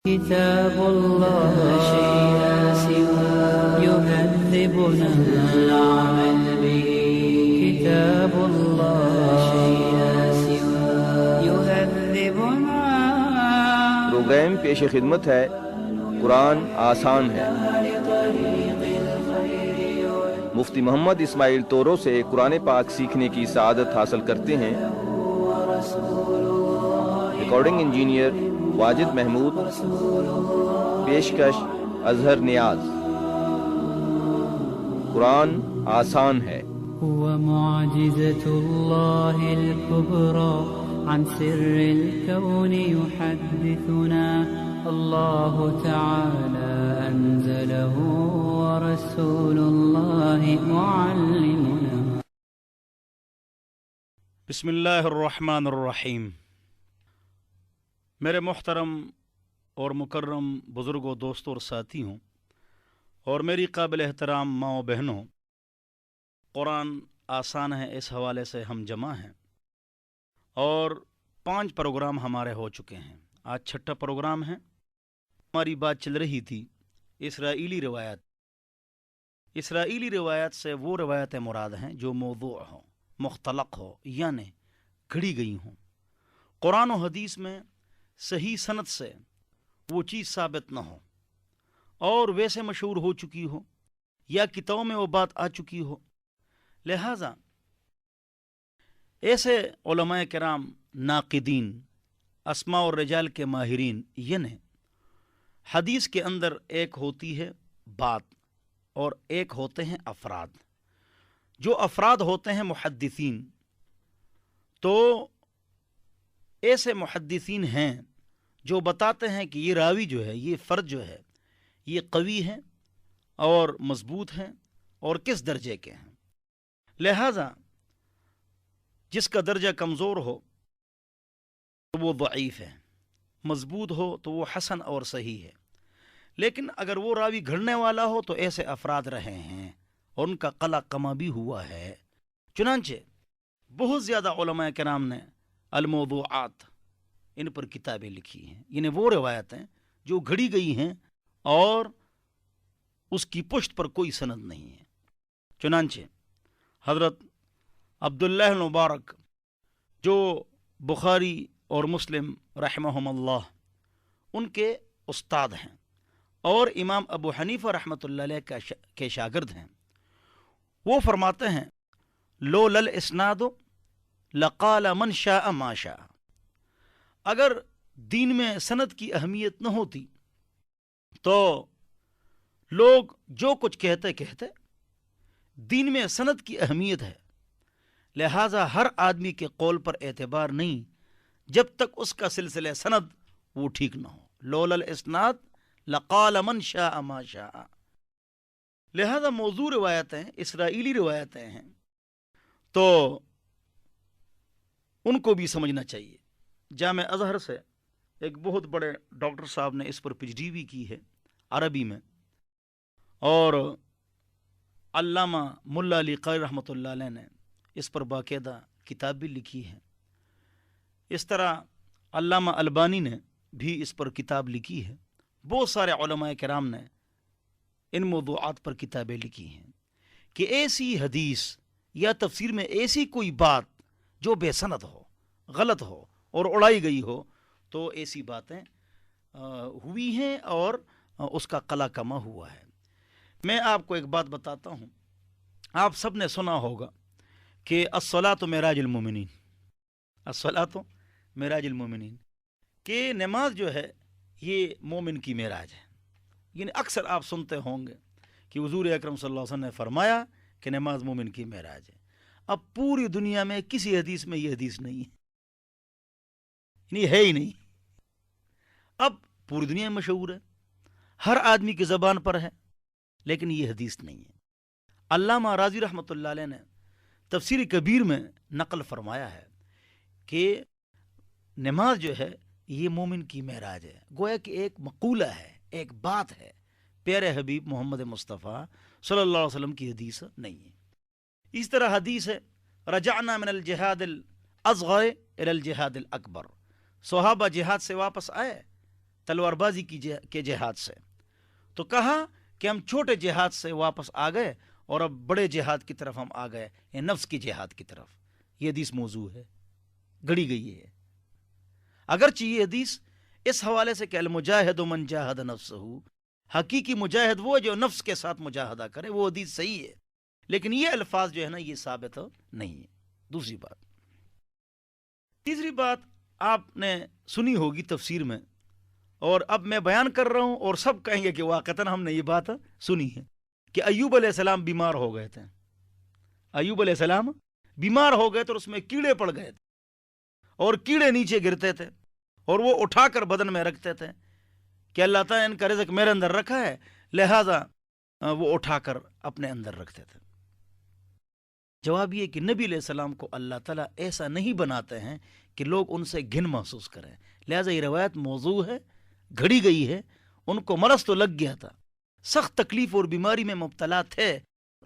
كتاب الله لا شيء سوى يهذبنا العمل به كتاب الله لا شيء سوى يهذبنا. پروگرام پیش خدمت ہے قرآن آسان ہے. مفتی محمد اسماعیل تورو سے قرآن پاک سیکھنے کی سعادت حاصل کرتے ہیں. Recording engineer Wajid Mahmood. پیشکش اظہر نیاز. قرآن آسان ہے. هو معجزة الله الكبرى عن سر الكون يحدثنا الله تعالى أنزله ورسول الله معلمنا. بسم اللہ الرحمن الرحیم. میرے محترم اور مکرم بزرگوں، دوستوں اور ساتھیوں، اور میری قابل احترام ماں و بہنوں، قرآن آسان ہے اس حوالے سے ہم جمع ہیں اور 5 پروگرام ہمارے ہو چکے ہیں. آج 6واں پروگرام ہے. ہماری بات چل رہی تھی اسرائیلی روایت. اسرائیلی روایت سے وہ روایتیں مراد ہیں جو موضوع ہوں، مختلق ہو، یعنی گھڑی گئی ہوں. قرآن و حدیث میں صحیح سند سے وہ چیز ثابت نہ ہو اور ویسے مشہور ہو چکی ہو یا کتابوں میں وہ بات آ چکی ہو. لہذا ایسے علماء کرام ناقدین، اسماء اور رجال کے ماہرین، یعنی حدیث کے اندر ایک ہوتی ہے بات اور ایک ہوتے ہیں افراد. جو افراد ہوتے ہیں محدثین، تو ایسے محدثین ہیں جو بتاتے ہیں کہ یہ راوی جو ہے، یہ فرد جو ہے، یہ قوی ہے اور مضبوط ہیں اور کس درجے کے ہیں. لہذا جس کا درجہ کمزور ہو تو وہ ضعیف ہے، مضبوط ہو تو وہ حسن اور صحیح ہے. لیکن اگر وہ راوی گھڑنے والا ہو تو ایسے افراد رہے ہیں اور ان کا قلع کما بھی ہوا ہے. چنانچہ بہت زیادہ علماء کرام نے الموضوعات ان پر کتابیں لکھی ہیں، یعنی وہ روایتیں جو گھڑی گئی ہیں اور اس کی پشت پر کوئی سند نہیں ہے. چنانچہ حضرت عبداللہ المبارک جو بخاری اور مسلم رحمہم اللہ ان کے استاد ہیں اور امام ابو حنیفہ رحمۃ اللہ علیہ کے شاگرد ہیں، وہ فرماتے ہیں لولا الاسناد لقال من شاء ما شاء. اگر دین میں سند کی اہمیت نہ ہوتی تو لوگ جو کچھ کہتے. دین میں سند کی اہمیت ہے، لہٰذا ہر آدمی کے قول پر اعتبار نہیں جب تک اس کا سلسلہ سند وہ ٹھیک نہ ہو. لولا الاسناد لقال من شاء ما شاء. لہذا موضوع روایتیں اسرائیلی روایتیں ہیں تو ان کو بھی سمجھنا چاہیے. جامع ازہر سے ایک بہت بڑے ڈاکٹر صاحب نے اس پر پی ایچ ڈی بھی کی ہے عربی میں، اور علامہ ملا علی قاری رحمۃ اللہ علیہ نے اس پر باقاعدہ کتاب بھی لکھی ہے. اس طرح علامہ البانی نے بھی اس پر کتاب لکھی ہے. بہت سارے علماء کرام نے ان موضوعات پر کتابیں لکھی ہیں کہ ایسی حدیث یا تفسیر میں ایسی کوئی بات جو بے سند ہو، غلط ہو اور اڑائی گئی ہو، تو ایسی باتیں ہوئی ہیں اور اس کا قلع کما ہوا ہے. میں آپ کو ایک بات بتاتا ہوں. آپ سب نے سنا ہوگا کہ الصلاۃ معراج المومنین، الصلاۃ معراج المومنین، کہ نماز جو ہے یہ مومن کی معراج ہے. یعنی اکثر آپ سنتے ہوں گے کہ حضور اکرم صلی اللہ علیہ وسلم نے فرمایا کہ نماز مومن کی معراج ہے. اب پوری دنیا میں کسی حدیث میں یہ حدیث نہیں ہے، یعنی ہے ہی نہیں. اب پوری دنیا میں مشہور ہے، ہر آدمی کی زبان پر ہے، لیکن یہ حدیث نہیں ہے. علامہ راضی رحمۃ اللہ علیہ نے تفسیر کبیر میں نقل فرمایا ہے کہ نماز جو ہے یہ مومن کی معراج ہے. گویا کہ ایک مقولہ ہے، ایک بات ہے، پیارے حبیب محمد مصطفیٰ صلی اللہ علیہ وسلم کی حدیث نہیں ہے. اس طرح حدیث ہے رجعنا من الجہاد الاصغر الى الجہاد الاکبر. صحابہ جہاد سے واپس آئے تلوار بازی کے جہاد سے، تو کہا کہ ہم چھوٹے جہاد سے واپس آ گئے اور اب بڑے جہاد کی طرف ہم آ گئے، یہ نفس کی جہاد کی طرف۔ یہ حدیث موضوع ہے، گڑی گئی ہے۔ اگرچہ یہ حدیث اس حوالے سے کہ المجاہد من جاہد نفسہ، حقیقی مجاہد وہ جو نفس کے ساتھ مجاہدہ کرے، وہ حدیث صحیح ہے، لیکن یہ الفاظ جو ہے نا یہ ثابت نہیں ہے۔ دوسری بات، تیسری بات آپ نے سنی ہوگی تفسیر میں، اور اب میں بیان کر رہا ہوں اور سب کہیں گے کہ واقعتاً ہم نے یہ بات سنی ہے، کہ ایوب علیہ السلام بیمار ہو گئے تھے۔ ایوب علیہ السلام بیمار ہو گئے تو اس میں کیڑے پڑ گئے تھے، اور کیڑے نیچے گرتے تھے اور وہ اٹھا کر بدن میں رکھتے تھے کہ اللہ تعالیٰ ان کا رزق میرے اندر رکھا ہے، لہذا وہ اٹھا کر اپنے اندر رکھتے تھے۔ جواب یہ کہ نبی علیہ السلام کو اللہ تعالیٰ ایسا نہیں بناتے ہیں کہ لوگ ان سے گھن محسوس کریں، لہذا یہ روایت موضوع ہے، گھڑی گئی ہے۔ ان کو مرض تو لگ گیا تھا، سخت تکلیف اور بیماری میں مبتلا تھے،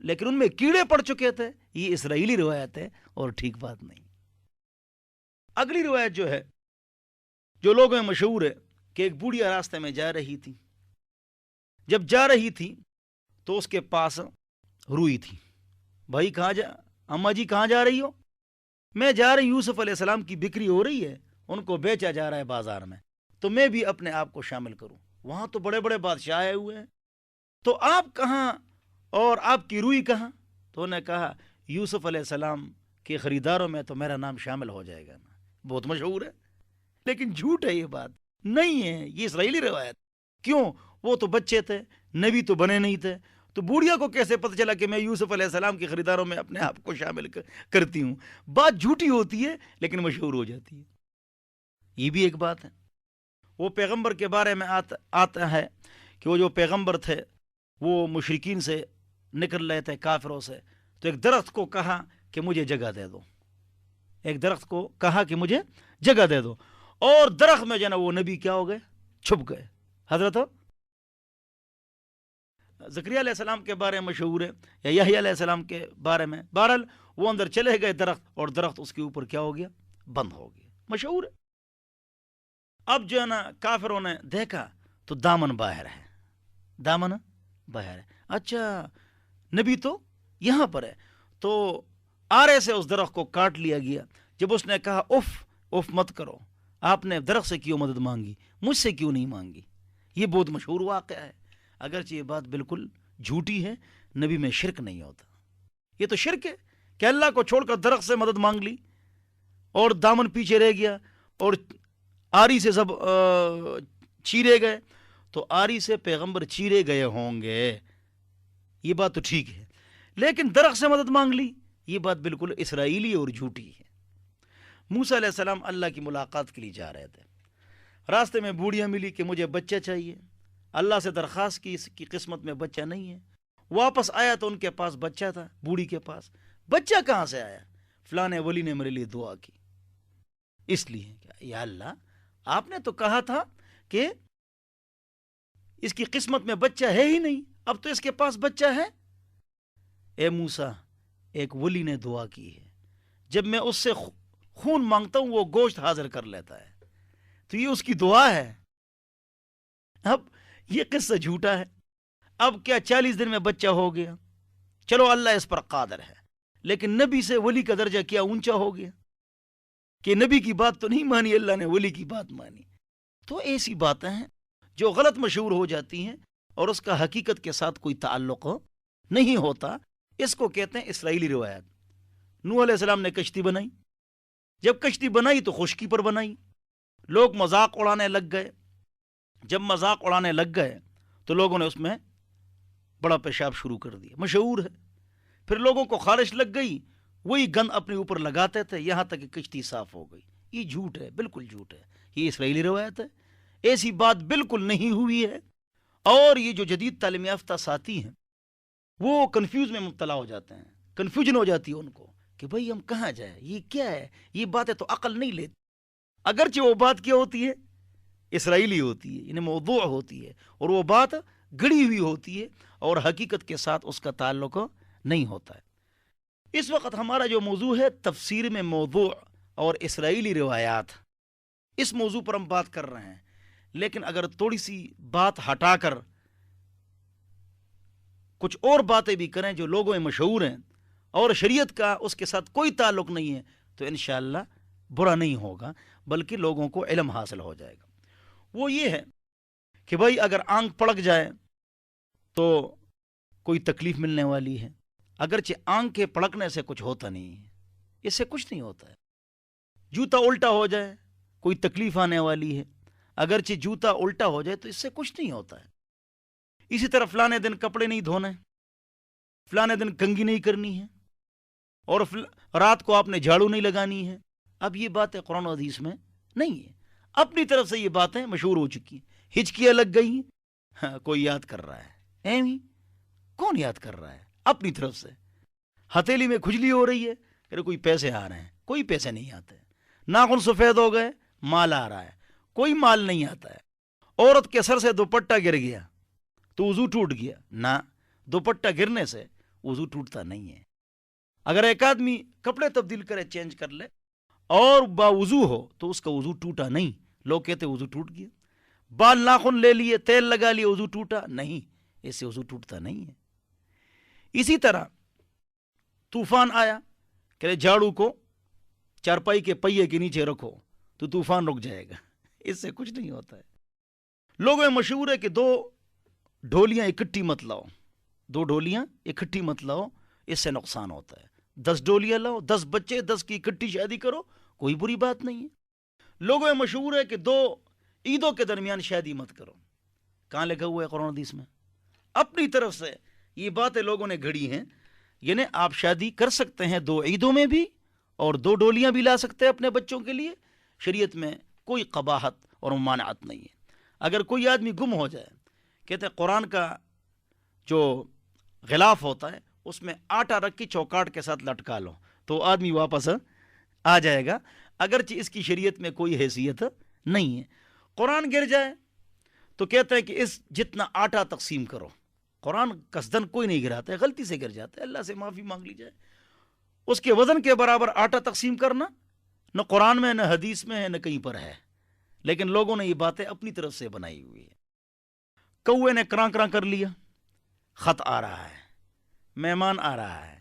لیکن ان میں کیڑے پڑ چکے تھے۔ یہ اسرائیلی روایت ہے اور ٹھیک بات نہیں۔ اگلی روایت جو ہے، جو لوگوں میں مشہور ہے، کہ ایک بوڑھیا راستے میں جا رہی تھی، جب جا رہی تھی تو اس کے پاس روئی تھی۔ بھائی اماں جی کہاں جا رہی ہو؟ میں جا رہی یوسف علیہ السلام کی بکری ہو رہی ہے، ان کو بیچا جا رہا ہے بازار میں، تو میں بھی اپنے آپ کو شامل کروں، وہاں تو بڑے بڑے بادشاہ آئے ہوئے ہیں، تو آپ کہاں اور آپ کی روئی کہاں؟ تو انہوں نے کہا یوسف علیہ السلام کے خریداروں میں تو میرا نام شامل ہو جائے گا نا، بہت مشہور ہے، لیکن جھوٹ ہے، یہ بات نہیں ہے، یہ اسرائیلی روایت۔ کیوں؟ وہ تو بچے تھے، نبی تو بنے نہیں تھے، تو بوڑھیا کو کیسے پتہ چلا کہ میں یوسف علیہ السلام کے خریداروں میں اپنے آپ کو شامل کرتی ہوں؟ بات جھوٹی ہوتی ہے لیکن مشہور ہو جاتی ہے۔ یہ بھی ایک بات ہے۔ وہ پیغمبر کے بارے میں آتا ہے کہ وہ جو پیغمبر تھے وہ مشرکین سے نکل رہے تھے، کافروں سے، تو ایک درخت کو کہا کہ مجھے جگہ دے دو، ایک درخت کو کہا کہ مجھے جگہ دے دو، اور درخت میں جو ہے نا وہ نبی کیا ہو گئے؟ چھپ گئے۔ حضرت زکریا علیہ السلام کے بارے میں مشہور ہے، یا یحییٰ علیہ السلام کے بارے میں، بہرحال وہ اندر چلے گئے درخت، اور درخت اس کے اوپر کیا ہو گیا؟ بند ہو گیا، مشہور ہے۔ اب جو ہے نا کافروں نے دیکھا تو دامن باہر ہے، دامن باہر ہے، اچھا نبی تو یہاں پر ہے، تو آرے سے اس درخت کو کاٹ لیا گیا۔ جب اس نے کہا اف اف مت کرو، آپ نے درخت سے کیوں مدد مانگی، مجھ سے کیوں نہیں مانگی؟ یہ بہت مشہور واقعہ ہے، اگرچہ یہ بات بالکل جھوٹی ہے، نبی میں شرک نہیں ہوتا۔ یہ تو شرک ہے کہ اللہ کو چھوڑ کر درخت سے مدد مانگ لی اور دامن پیچھے رہ گیا اور آری سے سب چیرے گئے، تو آری سے پیغمبر چیرے گئے ہوں گے، یہ بات تو ٹھیک ہے، لیکن درخت سے مدد مانگ لی، یہ بات بالکل اسرائیلی اور جھوٹی ہے۔ موسیٰ علیہ السلام اللہ کی ملاقات کے لیے جا رہے تھے، راستے میں بوڑھیا ملی کہ مجھے بچہ چاہیے، اللہ سے درخواست کی، اس کی قسمت میں بچہ نہیں ہے، واپس آیا تو ان کے پاس بچہ تھا، بوڑھی کے پاس۔ بچہ کہاں سے آیا؟ فلانے ولی نے میرے لیے دعا کی، اس لیے کہ یا اللہ آپ نے تو کہا تھا کہ اس کی قسمت میں بچہ ہے ہی نہیں، اب تو اس کے پاس بچہ ہے۔ اے موسیٰ، ایک ولی نے دعا کی ہے، جب میں اس سے خون مانگتا ہوں وہ گوشت حاضر کر لیتا ہے، تو یہ اس کی دعا ہے۔ اب یہ قصہ جھوٹا ہے، اب کیا 40 دن میں بچہ ہو گیا؟ چلو اللہ اس پر قادر ہے، لیکن نبی سے ولی کا درجہ کیا اونچا ہو گیا کہ نبی کی بات تو نہیں مانی، اللہ نے ولی کی بات مانی۔ تو ایسی باتیں ہیں جو غلط مشہور ہو جاتی ہیں اور اس کا حقیقت کے ساتھ کوئی تعلق نہیں ہوتا، اس کو کہتے ہیں اسرائیلی روایت۔ نوح علیہ السلام نے کشتی بنائی، جب کشتی بنائی تو خشکی پر بنائی، لوگ مذاق اڑانے لگ گئے، جب مذاق اڑانے لگ گئے تو لوگوں نے اس میں بڑا پیشاب شروع کر دیا، مشہور ہے۔ پھر لوگوں کو خارش لگ گئی، وہی گند اپنے اوپر لگاتے تھے، یہاں تک کہ کشتی صاف ہو گئی۔ یہ جھوٹ ہے، بالکل جھوٹ ہے، یہ اسرائیلی روایت ہے، ایسی بات بالکل نہیں ہوئی ہے۔ اور یہ جو جدید تعلیم یافتہ ساتھی ہیں وہ کنفیوز میں مبتلا ہو جاتے ہیں، کنفیوژن ہو جاتی ہے ان کو کہ بھئی ہم کہاں جائیں، یہ کیا ہے، یہ باتیں تو عقل نہیں لیتی، اگرچہ وہ بات کیا ہوتی ہے؟ اسرائیلی ہوتی ہے، یعنی موضوع ہوتی ہے، اور وہ بات گڑی ہوئی ہوتی ہے اور حقیقت کے ساتھ اس کا تعلق نہیں ہوتا ہے۔ اس وقت ہمارا جو موضوع ہے تفسیر میں موضوع اور اسرائیلی روایات، اس موضوع پر ہم بات کر رہے ہیں، لیکن اگر تھوڑی سی بات ہٹا کر کچھ اور باتیں بھی کریں جو لوگوں میں مشہور ہیں اور شریعت کا اس کے ساتھ کوئی تعلق نہیں ہے تو انشاءاللہ برا نہیں ہوگا، بلکہ لوگوں کو علم حاصل ہو جائے گا۔ وہ یہ ہے کہ بھائی اگر آنکھ پڑک جائے تو کوئی تکلیف ملنے والی ہے، اگرچہ آنکھ کے پڑکنے سے کچھ ہوتا نہیں ہے، اس سے کچھ نہیں ہوتا ہے۔ جوتا الٹا ہو جائے کوئی تکلیف آنے والی ہے، اگرچہ جوتا الٹا ہو جائے تو اس سے کچھ نہیں ہوتا ہے۔ اسی طرح فلانے دن کپڑے نہیں دھونے، فلانے دن کنگھی نہیں کرنی ہے، اور رات کو آپ نے جھاڑو نہیں لگانی ہے، اب یہ باتیں قرآن و حدیث میں نہیں ہے۔ اپنی طرف سے یہ باتیں مشہور ہو چکی ہیں، ہچکیاں لگ گئی ہیں، ہاں کوئی یاد کر رہا ہے، ایویں کون یاد کر رہا ہے؟ اپنی طرف سے ہتھیلی میں کھجلی ہو رہی ہے کہ کوئی پیسے آ رہے ہیں، کوئی پیسے نہیں آتے، ناخن سفید ہو گئے مال آ رہا ہے، کوئی مال نہیں آتا ہے۔ عورت کے سر سے دوپٹہ گر گیا تو وضو ٹوٹ گیا، نہ، دوپٹہ گرنے سے وضو ٹوٹتا نہیں ہے۔ اگر ایک آدمی کپڑے تبدیل کرے، چینج کر لے اور باوضو ہو تو اس کا وضو ٹوٹا نہیں، لوگ کہتے وضو ٹوٹ گیا۔ بال ناخن لے لیے، تیل لگا لیے، وضو ٹوٹا نہیں، اس سے وضو ٹوٹتا نہیں ہے۔ اسی طرح طوفان آیا کہ جھاڑو کو چارپائی کے پہیے کے نیچے رکھو تو طوفان رک جائے گا، اس سے کچھ نہیں ہوتا ہے۔ لوگوں میں مشہور ہے کہ 2 ڈھولیاں اکٹھی مت لاؤ، 2 ڈھولیاں اکٹھی مت لاؤ، اس سے نقصان ہوتا ہے۔ 10 ڈولیاں لاؤ، 10 بچے، 10 کی اکٹھی شادی کرو، کوئی بری بات نہیں ہے۔ لوگوں میں مشہور ہے کہ 2 عیدوں کے درمیان شادی مت کرو، کہاں لکھا ہوا ہے قرآن حدیث میں؟ اپنی طرف سے یہ باتیں لوگوں نے گھڑی ہیں، یعنی آپ شادی کر سکتے ہیں 2 عیدوں میں بھی، اور 2 ڈولیاں بھی لا سکتے ہیں اپنے بچوں کے لیے، شریعت میں کوئی قباحت اور ممانعت نہیں ہے۔ اگر کوئی آدمی گم ہو جائے، کہتے ہیں قرآن کا جو غلاف ہوتا ہے اس میں آٹا رکھ کے چوکاٹ کے ساتھ لٹکا لو تو آدمی واپس آ جائے گا، اگرچہ اس کی شریعت میں کوئی حیثیت نہیں ہے۔ قرآن گر جائے تو کہتے ہیں کہ اس جتنا آٹا تقسیم کرو، قرآن قصدن کوئی نہیں گراتا ہے، غلطی سے گر جاتا ہے، اللہ سے معافی مانگ لی جائے۔ اس کے وزن کے برابر آٹا تقسیم کرنا نہ قرآن میں، نہ حدیث میں ہے، نہ کہیں پر ہے، لیکن لوگوں نے یہ باتیں اپنی طرف سے بنائی ہوئی ہے۔ کوے نے کراں کراں کر لیا، خط آ رہا ہے، مہمان آ رہا ہے،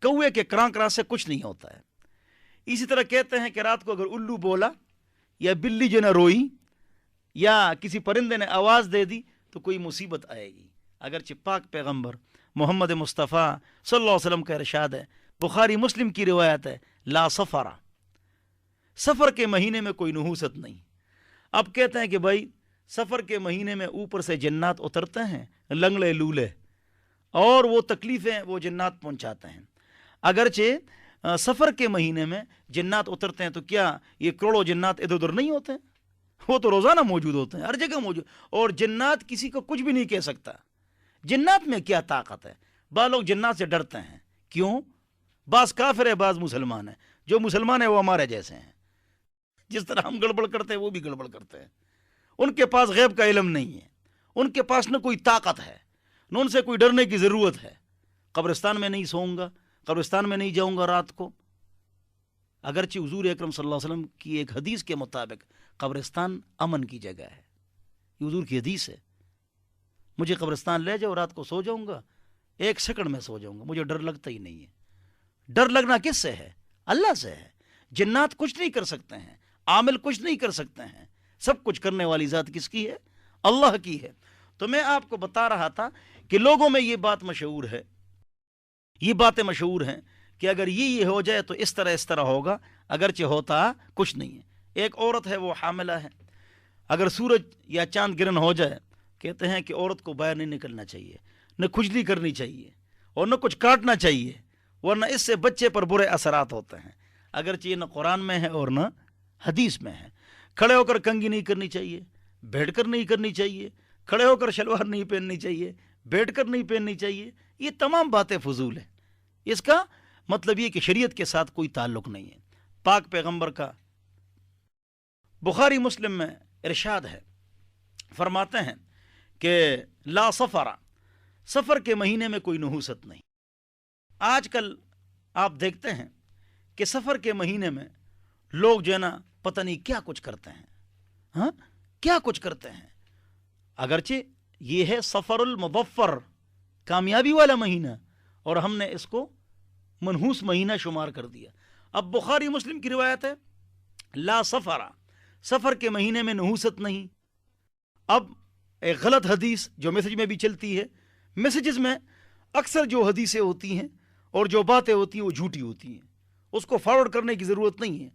کوے کے کراں کراں سے کچھ نہیں ہوتا ہے۔ اسی طرح کہتے ہیں کہ رات کو اگر الو بولا یا بلی جو نہ روئی یا کسی پرندے نے آواز دے دی تو کوئی مصیبت آئے گی، اگرچہ پاک پیغمبر محمد مصطفیٰ صلی اللہ علیہ وسلم کا ارشاد ہے، بخاری مسلم کی روایت ہے، لا سفر، سفر کے مہینے میں کوئی نحوست نہیں۔ اب کہتے ہیں کہ بھائی سفر کے مہینے میں اوپر سے جنات اترتے ہیں، لنگڑے لولے، اور وہ تکلیفیں وہ جنات پہنچاتے ہیں۔ اگرچہ سفر کے مہینے میں جنات اترتے ہیں تو کیا یہ کروڑوں جنات ادھر ادھر نہیں ہوتے ہیں؟ وہ تو روزانہ موجود ہوتے ہیں، ہر جگہ موجود، اور جنات کسی کو کچھ بھی نہیں کہہ سکتا۔ جنات میں کیا طاقت ہے؟ بعض لوگ جنات سے ڈرتے ہیں، کیوں؟ بعض کافر ہے، بعض مسلمان ہے، جو مسلمان ہے وہ ہمارے جیسے ہیں، جس طرح ہم گڑبڑ کرتے ہیں وہ بھی گڑبڑ کرتے ہیں۔ ان کے پاس غیب کا علم نہیں ہے، ان کے پاس نہ کوئی طاقت ہے، نہ ان سے کوئی ڈرنے کی ضرورت ہے۔ قبرستان میں نہیں سوؤں گا، قبرستان میں نہیں جاؤں گا رات کو، اگرچہ حضور اکرم صلی اللہ علیہ وسلم کی ایک حدیث کے مطابق قبرستان امن کی جگہ ہے، یہ حضور کی حدیث ہے۔ مجھے قبرستان لے جاؤ، رات کو سو جاؤں گا، 1 سیکنڈ میں سو جاؤں گا، مجھے ڈر لگتا ہی نہیں ہے۔ ڈر لگنا کس سے ہے؟ اللہ سے ہے۔ جنات کچھ نہیں کر سکتے ہیں، عامل کچھ نہیں کر سکتے ہیں، سب کچھ کرنے والی ذات کس کی ہے؟ اللہ کی ہے۔ تو میں آپ کو بتا رہا تھا کہ لوگوں میں یہ بات مشہور ہے، یہ باتیں مشہور ہیں کہ اگر یہ ہو جائے تو اس طرح ہوگا، اگرچہ ہوتا کچھ نہیں ہے۔ ایک عورت ہے وہ حاملہ ہے، اگر سورج یا چاند گرہن ہو جائے کہتے ہیں کہ عورت کو باہر نہیں نکلنا چاہیے، نہ کھجلی کرنی چاہیے اور نہ کچھ کاٹنا چاہیے، ورنہ اس سے بچے پر برے اثرات ہوتے ہیں، اگرچہ یہ نہ قرآن میں ہے اور نہ حدیث میں ہے۔ کھڑے ہو کر کنگھی نہیں کرنی چاہیے، بیٹھ کر نہیں کرنی چاہیے، کھڑے ہو کر شلوار نہیں پہننی چاہیے، بیٹھ کر نہیں پہننی چاہیے، یہ تمام باتیں فضول ہیں۔ اس کا مطلب یہ کہ شریعت کے ساتھ کوئی تعلق نہیں ہے۔ پاک پیغمبر کا بخاری مسلم میں ارشاد ہے، فرماتے ہیں کہ لا سفر، سفر کے مہینے میں کوئی نحوست نہیں۔ آج کل آپ دیکھتے ہیں کہ سفر کے مہینے میں لوگ جو ہے نا پتہ نہیں کیا کچھ کرتے ہیں، ہاں کیا کچھ کرتے ہیں. اگرچہ یہ ہے سفر المظفر، کامیابی والا مہینہ، اور ہم نے اس کو منحوس مہینہ شمار کر دیا. اب بخاری مسلم کی روایت ہے لا سفر، سفر کے مہینے میں نحوست نہیں. اب ایک غلط حدیث جو میسج میں بھی چلتی ہے، میسیجز میں اکثر جو حدیثیں ہوتی ہیں اور جو باتیں ہوتی ہیں وہ جھوٹی ہوتی ہیں. اس کو فارورڈ کرنے کی ضرورت نہیں ہے،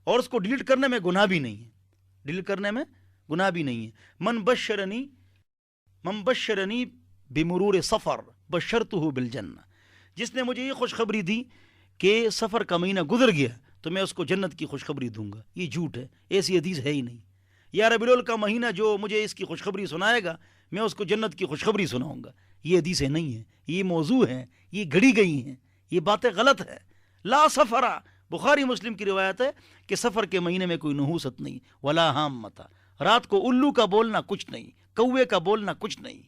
اور اس کو ڈیلیٹ کرنے میں گناہ بھی نہیں ہے. ڈیلیٹ کرنے میں گناہ بھی نہیں ہے. من بشرنی بمرور سفر بشرتہ بالجنہ، جس نے مجھے یہ خوشخبری دی کہ سفر کا مہینہ گزر گیا تو میں اس کو جنت کی خوشخبری دوں گا. یہ جھوٹ ہے، ایسی حدیث ہے ہی نہیں. یا ربیع الاول کا مہینہ جو مجھے اس کی خوشخبری سنائے گا میں اس کو جنت کی خوشخبری سناؤں گا. یہ حدیثیں نہیں ہیں، یہ موضوع ہیں، یہ گھڑی گئی ہیں، یہ باتیں غلط ہے. لا سفرا، بخاری مسلم کی روایت ہے کہ سفر کے مہینے میں کوئی نحوست نہیں. ولا حامتا، رات کو الو کا بولنا کچھ نہیں، کوے کا بولنا کچھ نہیں،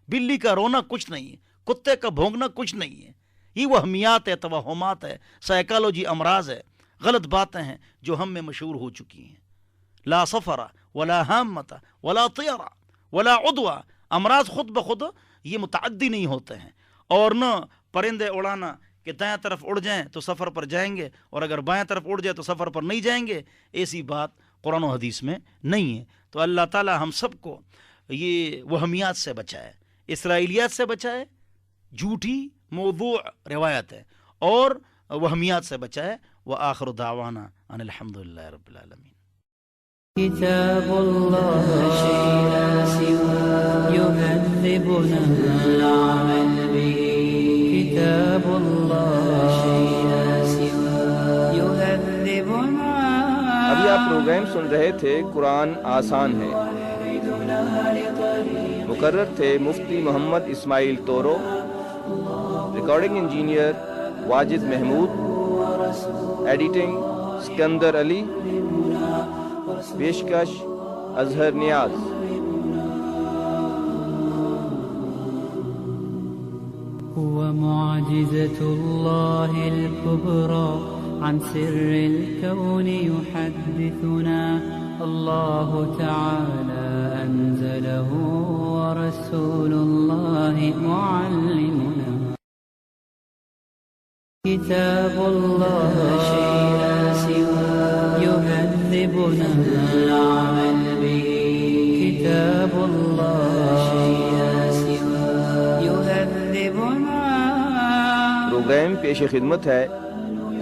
بلی کا رونا کچھ نہیں، کتے کا بھونکنا کچھ نہیں ہے. یہ وہمیات ہے، توہمات ہے، سائیکالوجی امراض ہے، غلط باتیں ہیں جو ہم میں مشہور ہو چکی ہیں. لا سفر ولا حامت ولا طیرہ ولا عدوہ، امراض خود بخود یہ متعدی نہیں ہوتے ہیں. اور نہ پرندے اڑانا کہ دائیں طرف اڑ جائیں تو سفر پر جائیں گے، اور اگر بائیں طرف اڑ جائے تو سفر پر نہیں جائیں گے. ایسی بات قرآن و حدیث میں نہیں ہے. تو اللہ تعالی ہم سب کو یہ وہمیات سے بچائے، اسرائیلیات سے بچائے، جھوٹی موضوع روایت ہے، اور وہمیات سے بچائے. وآخر دعوانا ان الحمد للہ رب العالمین. كتاب الله شيء لا سوى يهذبنا العمل به. كتاب الله شيء لا سوى يهذبنا. ابھی آپ پروگرام سن رہے تھے قرآن آسان ہے. مقرر تھے Mufti Muhammad Ismail Toru, recording engineer Wajid Mahmood, editing Sikandar Ali, پیشکش اظہر نیاز. هو معجزة الله الكبرى عن سر الكون يحدثنا. الله تعالى أنزله ورسول الله معلمنا. كتاب الله شيء لا سوى يهذبنا العمل به. كتاب الله شيء لا سوى يهذبنا. پروگرام پیش خدمت ہے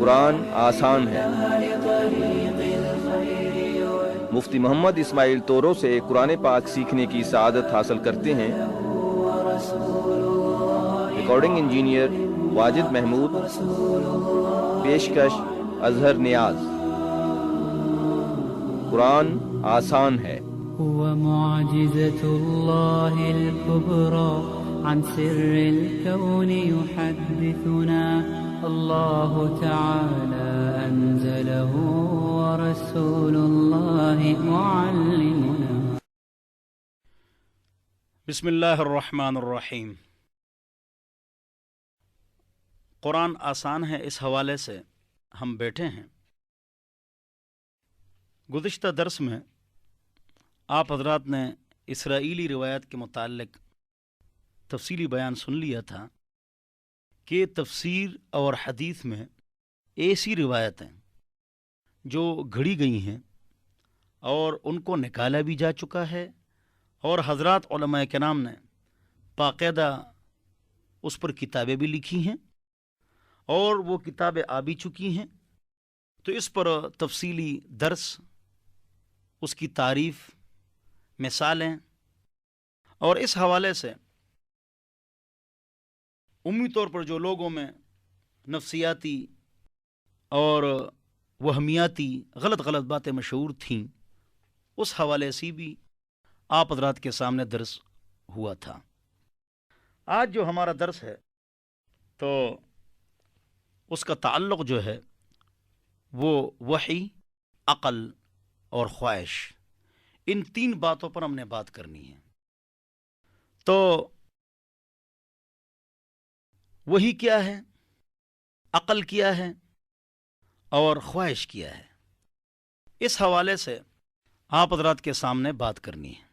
قرآن آسان ہے. مفتی محمد اسماعیل طورو سے قرآن پاک سیکھنے کی سعادت حاصل کرتے ہیں. ریکارڈنگ انجینئر واجد محمود، پیشکش اظہر نیاز. قرآن آسان ہے. هو معجزة الله الكبرى عن سر الكون يحدثنا. الله تعالى أنزله ورسول الله معلمنا. بسم اللہ الرحمن الرحیم. قرآن آسان ہے، اس حوالے سے ہم بیٹھے ہیں. گزشتہ درس میں آپ حضرات نے اسرائیلی روایت کے متعلق تفصیلی بیان سن لیا تھا کہ تفسیر اور حدیث میں ایسی روایتیں جو گھڑی گئی ہیں اور ان کو نکالا بھی جا چکا ہے، اور حضرات علماء کرام نے باقاعدہ اس پر کتابیں بھی لکھی ہیں، اور وہ کتابیں آ بھی چکی ہیں. تو اس پر تفصیلی درس، اس کی تعریف، مثالیں، اور اس حوالے سے عمومی طور پر جو لوگوں میں نفسیاتی اور وہمیاتی غلط باتیں مشہور تھیں، اس حوالے سے بھی آپ حضرات کے سامنے درس ہوا تھا. آج جو ہمارا درس ہے تو اس کا تعلق جو ہے وہ وحی، عقل اور خواہش، ان تین باتوں پر ہم نے بات کرنی ہے. تو وحی کیا ہے، عقل کیا ہے، اور خواہش کیا ہے؟ اس حوالے سے آپ حضرات کے سامنے بات کرنی ہے۔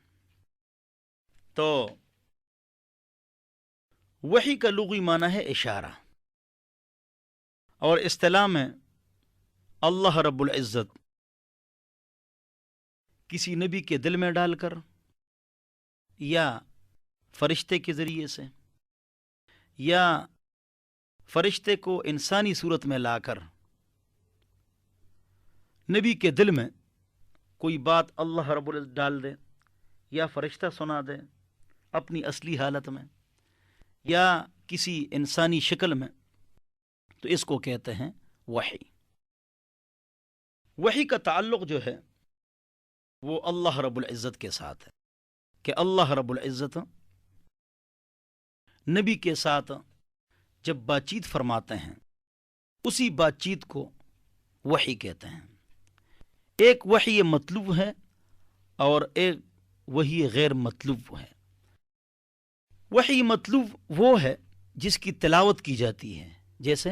تو وحی کا لغوی معنی ہے اشارہ، اور اصطلاح میں اللہ رب العزت کسی نبی کے دل میں ڈال کر یا فرشتے کے ذریعے سے یا فرشتے کو انسانی صورت میں لا کر نبی کے دل میں کوئی بات اللہ رب العزت ڈال دے، یا فرشتہ سنا دے اپنی اصلی حالت میں یا کسی انسانی شکل میں، تو اس کو کہتے ہیں وحی۔ وحی کا تعلق جو ہے وہ اللہ رب العزت کے ساتھ ہے، کہ اللہ رب العزت نبی کے ساتھ جب بات چیت فرماتے ہیں اسی بات چیت کو وحی کہتے ہیں۔ ایک وحی مطلوب ہے اور ایک وحی غیر مطلوب ہے۔ وحی مطلوب وہ ہے جس کی تلاوت کی جاتی ہے، جیسے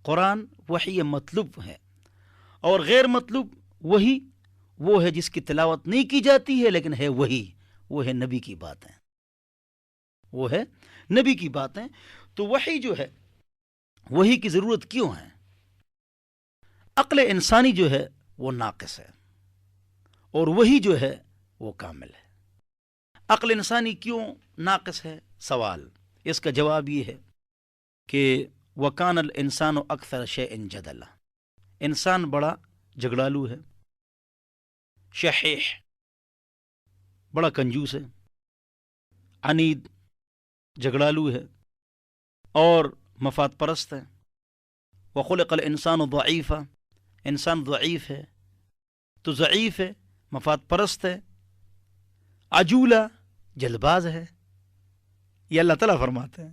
قرآن وحی مطلوب ہے، اور غیر مطلوب وہی وہ ہے جس کی تلاوت نہیں کی جاتی ہے لیکن ہے وہی، وہ ہے نبی کی باتیں، وہ ہے نبی کی باتیں۔ تو وحی جو ہے، وحی کی ضرورت کیوں ہے؟ عقل انسانی جو ہے وہ ناقص ہے اور وحی جو ہے وہ کامل ہے۔ عقل انسانی کیوں ناقص ہے؟ سوال، اس کا جواب یہ ہے کہ وَكَانَ الْإِنسَانُ أَكْثَرَ شَيْءٍ جَدَلًا، انسان بڑا جھگڑالو ہے، شحیح، بڑا کنجوس ہے، عنید، جھگڑالو ہے اور مفاد پرست ہے۔ وَخُلِقَ الْإِنسَانُ ضَعِيفًا، انسان ضعیف ہے، تو ضعیف ہے، مفاد پرست ہے، عجولہ، جلد باز ہے، یہ اللہ تعالیٰ فرماتے ہیں۔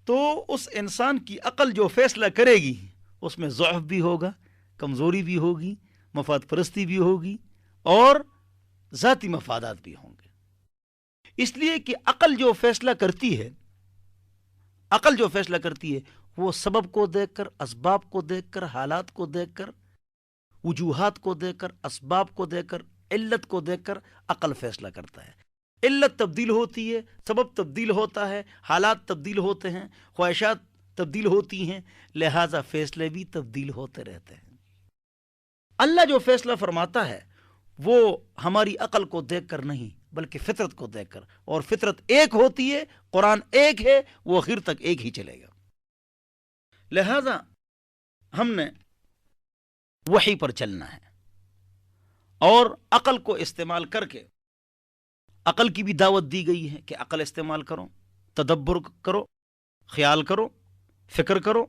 تو اس انسان کی عقل جو فیصلہ کرے گی اس میں ضعف بھی ہوگا، کمزوری بھی ہوگی، مفاد پرستی بھی ہوگی اور ذاتی مفادات بھی ہوں گے۔ اس لیے کہ عقل جو فیصلہ کرتی ہے، عقل جو فیصلہ کرتی ہے وہ سبب کو دیکھ کر، اسباب کو دیکھ کر، حالات کو دیکھ کر، وجوہات کو دیکھ کر، اسباب کو دیکھ کر، علت کو دیکھ کر عقل فیصلہ کرتا ہے۔ علت تبدیل ہوتی ہے، سبب تبدیل ہوتا ہے، حالات تبدیل ہوتے ہیں، خواہشات تبدیل ہوتی ہیں، لہذا فیصلے بھی تبدیل ہوتے رہتے ہیں۔ اللہ جو فیصلہ فرماتا ہے وہ ہماری عقل کو دیکھ کر نہیں بلکہ فطرت کو دیکھ کر، اور فطرت ایک ہوتی ہے، قرآن ایک ہے، وہ آخر تک ایک ہی چلے گا۔ لہذا ہم نے وحی پر چلنا ہے اور عقل کو استعمال کر کے، عقل کی بھی دعوت دی گئی ہے کہ عقل استعمال کرو، تدبر کرو، خیال کرو، فکر کرو،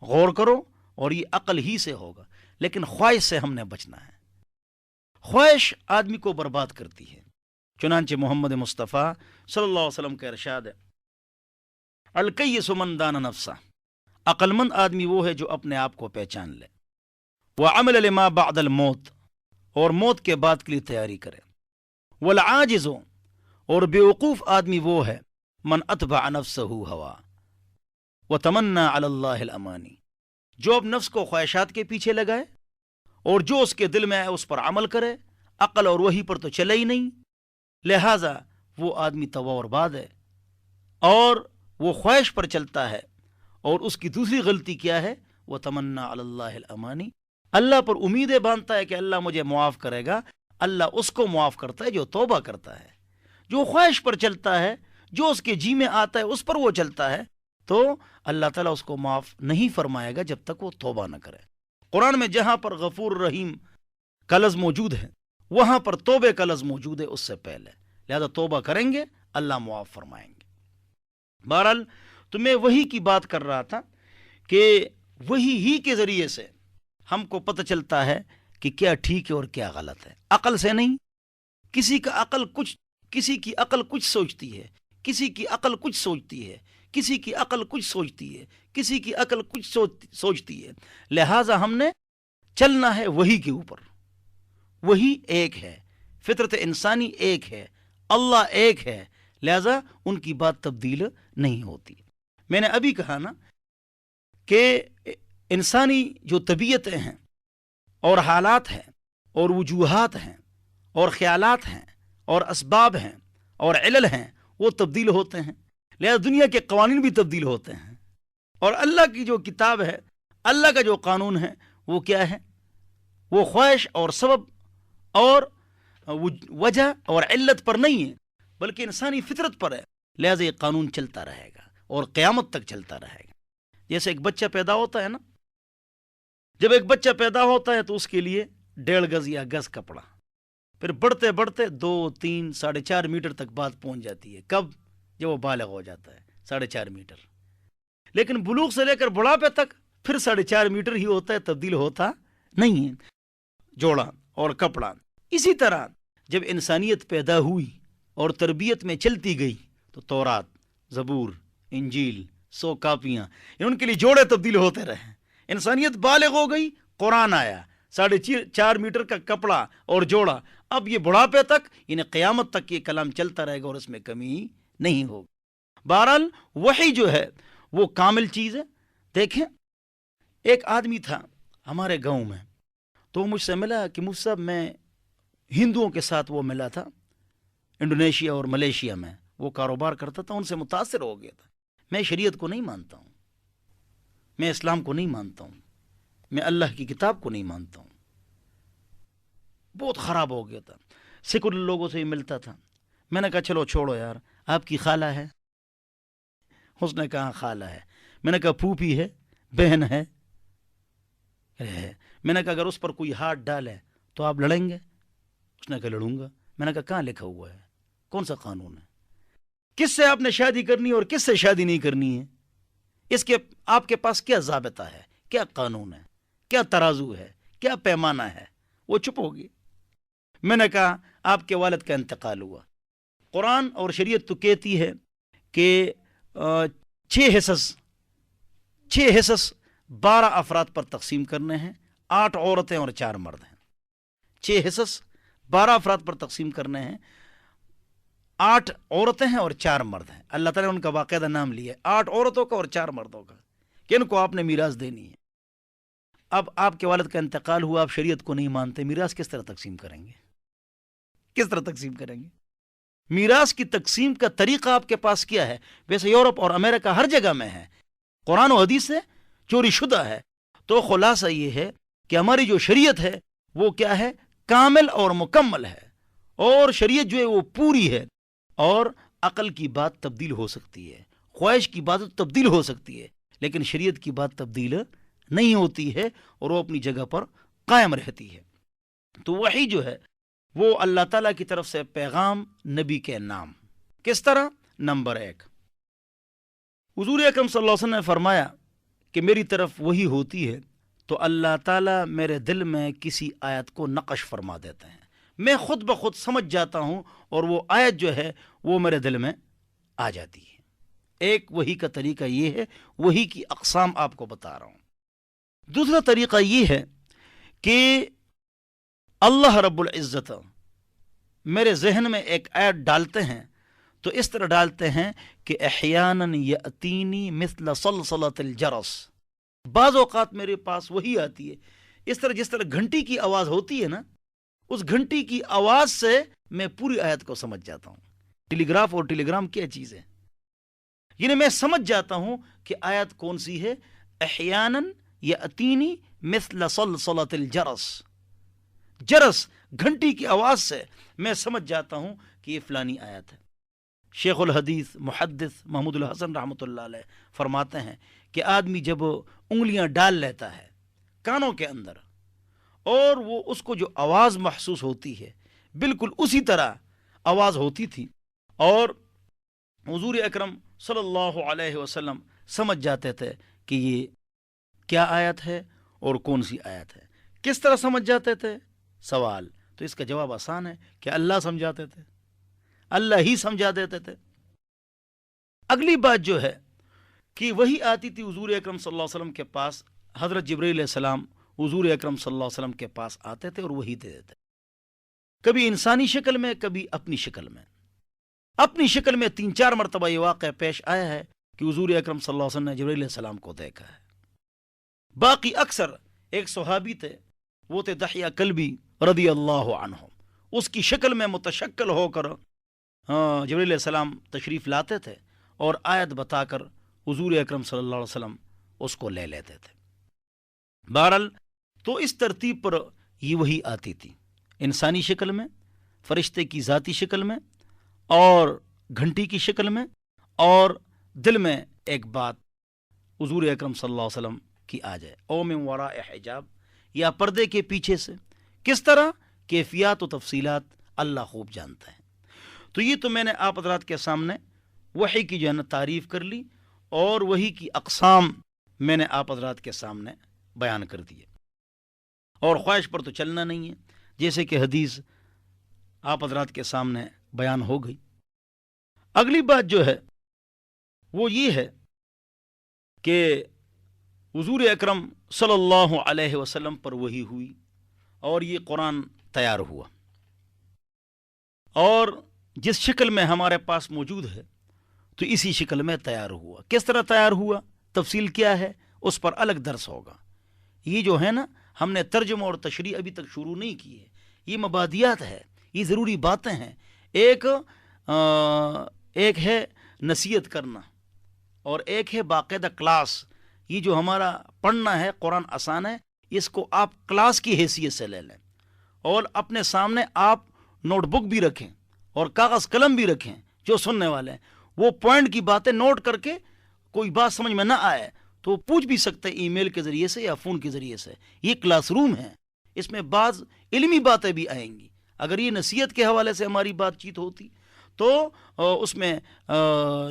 غور کرو، اور یہ عقل ہی سے ہوگا۔ لیکن خواہش سے ہم نے بچنا ہے۔ خواہش آدمی کو برباد کرتی ہے، چنانچہ محمد مصطفیٰ صلی اللہ علیہ وسلم کا ارشاد ہے، الکیس من دان نفسہ، عقل مند آدمی وہ ہے جو اپنے آپ کو پہچان لے، وعمل لما بعد الموت، اور موت کے بعد کے لیے تیاری کرے، والعاجز، اور بیوقوف آدمی وہ ہے من اتبع نفسہ ہوا وتمنى علی اللہ الامانی، جو اب نفس کو خواہشات کے پیچھے لگائے اور جو اس کے دل میں ہے اس پر عمل کرے، عقل اور وحی پر تو چلے ہی نہیں، لہذا وہ آدمی تباہ و برباد ہے، اور وہ خواہش پر چلتا ہے۔ اور اس کی دوسری غلطی کیا ہے؟ وتمنى علی اللہ الامانی، اللہ پر امیدیں باندھتا ہے کہ اللہ مجھے معاف کرے گا۔ اللہ اس کو معاف کرتا ہے جو توبہ کرتا ہے۔ جو خواہش پر چلتا ہے، جو اس کے جی میں آتا ہے اس پر وہ چلتا ہے، تو اللہ تعالیٰ اس کو معاف نہیں فرمائے گا جب تک وہ توبہ نہ کرے۔ قرآن میں جہاں پر غفور رحیم کا لفظ موجود ہے وہاں پر توبے کا لفظ موجود ہے اس سے پہلے، لہذا توبہ کریں گے اللہ معاف فرمائیں گے۔ بہرحال تو میں وہی کی بات کر رہا تھا کہ وہی ہی کے ذریعے سے ہم کو پتہ چلتا ہے کہ کیا ٹھیک ہے اور کیا غلط ہے، عقل سے نہیں۔ کسی کی عقل کچھ سوچتی ہے، کسی کی عقل کچھ سوچتی ہے، کسی کی عقل کچھ سوچتی ہے، کسی کی عقل کچھ سوچتی ہے، لہٰذا ہم نے چلنا ہے وہی کے اوپر۔ وہی ایک ہے، فطرت انسانی ایک ہے، اللہ ایک ہے، لہذا ان کی بات تبدیل نہیں ہوتی۔ میں نے ابھی کہا نا کہ انسانی جو طبیعتیں ہیں اور حالات ہیں اور وجوہات ہیں اور خیالات ہیں اور اسباب ہیں اور علل ہیں وہ تبدیل ہوتے ہیں، لہذا دنیا کے قوانین بھی تبدیل ہوتے ہیں، اور اللہ کی جو کتاب ہے، اللہ کا جو قانون ہے، وہ کیا ہے؟ وہ خواہش اور سبب اور وجہ اور علت پر نہیں ہے، بلکہ انسانی فطرت پر ہے، لہذا یہ قانون چلتا رہے گا اور قیامت تک چلتا رہے گا۔ جیسے ایک بچہ پیدا ہوتا ہے نا، جب ایک بچہ پیدا ہوتا ہے تو اس کے لیے 1.5 گز یا گز کپڑا، پھر بڑھتے بڑھتے 2، 3، 4.5 میٹر تک بات پہنچ جاتی ہے۔ کب؟ جب وہ بالغ ہو جاتا ہے، 4.5 میٹر۔ لیکن بلوغ سے لے کر بڑھاپے تک پھر 4.5 میٹر ہی ہوتا ہے، تبدیل ہوتا نہیں ہے جوڑا اور کپڑا۔ اسی طرح جب انسانیت پیدا ہوئی اور تربیت میں چلتی گئی تو تورات، زبور، انجیل، 100 کاپیاں، ان کے لیے جوڑے تبدیل ہوتے رہے۔ انسانیت بالغ ہو گئی، قرآن آیا، 4.5 میٹر کا کپڑا اور جوڑا، اب یہ بڑھاپے تک یعنی قیامت تک یہ کلام چلتا رہے گا اور اس میں کمی نہیں ہوگی۔ بہرحال وحی جو ہے وہ کامل چیز ہے۔ دیکھیں، ایک آدمی تھا ہمارے گاؤں میں، تو مجھ سے ملا کہ مجھ صاحب میں ہندوؤں کے ساتھ وہ ملا تھا انڈونیشیا اور ملیشیا میں، وہ کاروبار کرتا تھا، ان سے متاثر ہو گیا تھا۔ میں شریعت کو نہیں مانتا ہوں، میں اسلام کو نہیں مانتا ہوں، میں اللہ کی کتاب کو نہیں مانتا ہوں۔ بہت خراب ہو گیا تھا، سیکولر لوگوں سے ہی ملتا تھا۔ میں نے کہا چلو چھوڑو یار، آپ کی خالہ ہے؟ اس نے کہا خالہ ہے۔ میں نے کہا پھوپھی ہے، بہن ہے؟ میں نے کہا اگر اس پر کوئی ہاتھ ڈالے تو آپ لڑیں گے؟ اس نے کہا لڑوں گا۔ میں نے کہا کہاں لکھا ہوا ہے؟ کون سا قانون ہے؟ کس سے آپ نے شادی کرنی ہے اور کس سے شادی نہیں کرنی ہے؟ اس کے آپ کے پاس کیا ضابطہ ہے، کیا قانون ہے، کیا ترازو ہے، کیا پیمانہ ہے؟ وہ چپ ہوگی۔ میں نے کہا آپ کے والد کا انتقال ہوا، قرآن اور شریعت تو کہتی ہے کہ 6 حصص 12 افراد پر تقسیم کرنے ہیں، 8 عورتیں اور 4 مرد ہیں۔ 6 حصص 12 افراد پر تقسیم کرنے ہیں، 8 عورتیں ہیں اور 4 مرد ہیں۔ اللہ تعالیٰ نے ان کا باقاعدہ نام لیا ہے، 8 عورتوں کا اور 4 مردوں کا، کہ ان کو آپ نے میراث دینی ہے۔ اب آپ کے والد کا انتقال ہوا، آپ شریعت کو نہیں مانتے، میراث کس طرح تقسیم کریں گے؟ کس طرح تقسیم کریں گے؟ میراث کی تقسیم کا طریقہ آپ کے پاس کیا ہے؟ ویسے یورپ اور امریکہ ہر جگہ میں ہے، قرآن و حدیث سے چوری شدہ ہے۔ تو خلاصہ یہ ہے کہ ہماری جو شریعت ہے وہ کیا ہے؟ کامل اور مکمل ہے، اور شریعت جو ہے وہ پوری ہے، اور عقل کی بات تبدیل ہو سکتی ہے، خواہش کی بات تبدیل ہو سکتی ہے، لیکن شریعت کی بات تبدیل نہیں ہوتی ہے اور وہ اپنی جگہ پر قائم رہتی ہے۔ تو وحی جو ہے وہ اللہ تعالیٰ کی طرف سے پیغام، نبی کے نام۔ کس طرح؟ نمبر 1، حضور اکرم صلی اللہ علیہ وسلم نے فرمایا کہ میری طرف وحی ہوتی ہے تو اللہ تعالیٰ میرے دل میں کسی آیت کو نقش فرما دیتے ہیں، میں خود بخود سمجھ جاتا ہوں اور وہ آیت جو ہے وہ میرے دل میں آ جاتی ہے۔ ایک وحی کا طریقہ یہ ہے، وحی کی اقسام آپ کو بتا رہا ہوں۔ دوسرا طریقہ یہ ہے کہ اللہ رب العزت میرے ذہن میں ایک آیت ڈالتے ہیں تو اس طرح ڈالتے ہیں کہ احیاناً یأتینی مثل صلصلۃ الجرس، بعض اوقات میرے پاس وہی آتی ہے اس طرح جس طرح گھنٹی کی آواز ہوتی ہے نا، اس گھنٹی کی آواز سے میں پوری آیت کو سمجھ جاتا ہوں۔ ٹیلی گراف اور ٹیلی گرام کیا چیز ہے؟ یعنی میں سمجھ جاتا ہوں کہ آیت کون سی ہے۔ احیاناً یأتینی مثل صلصلۃ الجرس، جرس گھنٹی کی آواز سے میں سمجھ جاتا ہوں کہ یہ فلانی آیت ہے۔ شیخ الحدیث محدث محمود الحسن رحمۃ اللہ علیہ فرماتے ہیں کہ آدمی جب انگلیاں ڈال لیتا ہے کانوں کے اندر اور وہ اس کو جو آواز محسوس ہوتی ہے بالکل اسی طرح آواز ہوتی تھی، اور حضور اکرم صلی اللہ علیہ وسلم سمجھ جاتے تھے کہ یہ کیا آیت ہے اور کون سی آیت ہے۔ کس طرح سمجھ جاتے تھے؟ سوال تو اس کا جواب آسان ہے کہ اللہ سمجھاتے تھے، اللہ ہی سمجھا دیتے تھے۔ اگلی بات جو ہے کہ وہی آتی تھی حضور اکرم صلی اللہ علیہ وسلم کے پاس، حضرت جبرائیل علیہ السلام حضور اکرم صلی اللہ علیہ وسلم کے پاس آتے تھے اور وہی دے دیتے، کبھی انسانی شکل میں، کبھی اپنی شکل میں۔ اپنی شکل میں 3-4 مرتبہ یہ واقعہ پیش آیا ہے کہ حضور اکرم صلی اللہ علیہ وسلم نے جبرائیل علیہ السلام کو دیکھا ہے۔ باقی اکثر ایک صحابی تھے، وہ تھے دحیہ کلبی رضی اللہ عنہ، اس کی شکل میں متشکل ہو کر جبرائیل علیہ السلام تشریف لاتے تھے اور آیت بتا کر حضور اکرم صلی اللہ علیہ وسلم اس کو لے لیتے تھے۔ بہرحال تو اس ترتیب پر یہ وحی آتی تھی، انسانی شکل میں، فرشتے کی ذاتی شکل میں، اور گھنٹی کی شکل میں، اور دل میں ایک بات حضور اکرم صلی اللہ علیہ وسلم کی آ جائے، او من وراء حجاب، یا پردے کے پیچھے سے۔ کس طرح؟ کیفیات و تفصیلات اللہ خوب جانتا ہے۔ تو یہ تو میں نے آپ حضرات کے سامنے وحی کی جو ہے نا تعریف کر لی، اور وحی کی اقسام میں نے آپ حضرات کے سامنے بیان کر دیے، اور خواہش پر تو چلنا نہیں ہے، جیسے کہ حدیث آپ حضرات کے سامنے بیان ہو گئی۔ اگلی بات جو ہے وہ یہ ہے کہ حضور اکرم صلی اللہ علیہ وسلم پر وحی ہوئی اور یہ قرآن تیار ہوا، اور جس شکل میں ہمارے پاس موجود ہے تو اسی شکل میں تیار ہوا۔ کس طرح تیار ہوا، تفصیل کیا ہے، اس پر الگ درس ہوگا۔ یہ جو ہے نا، ہم نے ترجمہ اور تشریح ابھی تک شروع نہیں کی ہے، یہ مبادیات ہے، یہ ضروری باتیں ہیں۔ ایک ہے نصیحت کرنا، اور ایک ہے باقاعدہ کلاس۔ یہ جو ہمارا پڑھنا ہے قرآن آسان ہے، اس کو آپ کلاس کی حیثیت سے لے لیں، اور اپنے سامنے آپ نوٹ بک بھی رکھیں اور کاغذ قلم بھی رکھیں۔ جو سننے والے ہیں وہ پوائنٹ کی باتیں نوٹ کر کے، کوئی بات سمجھ میں نہ آئے تو پوچھ بھی سکتے ای میل کے ذریعے سے یا فون کے ذریعے سے۔ یہ کلاس روم ہے، اس میں بعض علمی باتیں بھی آئیں گی۔ اگر یہ نصیحت کے حوالے سے ہماری بات چیت ہوتی تو اس میں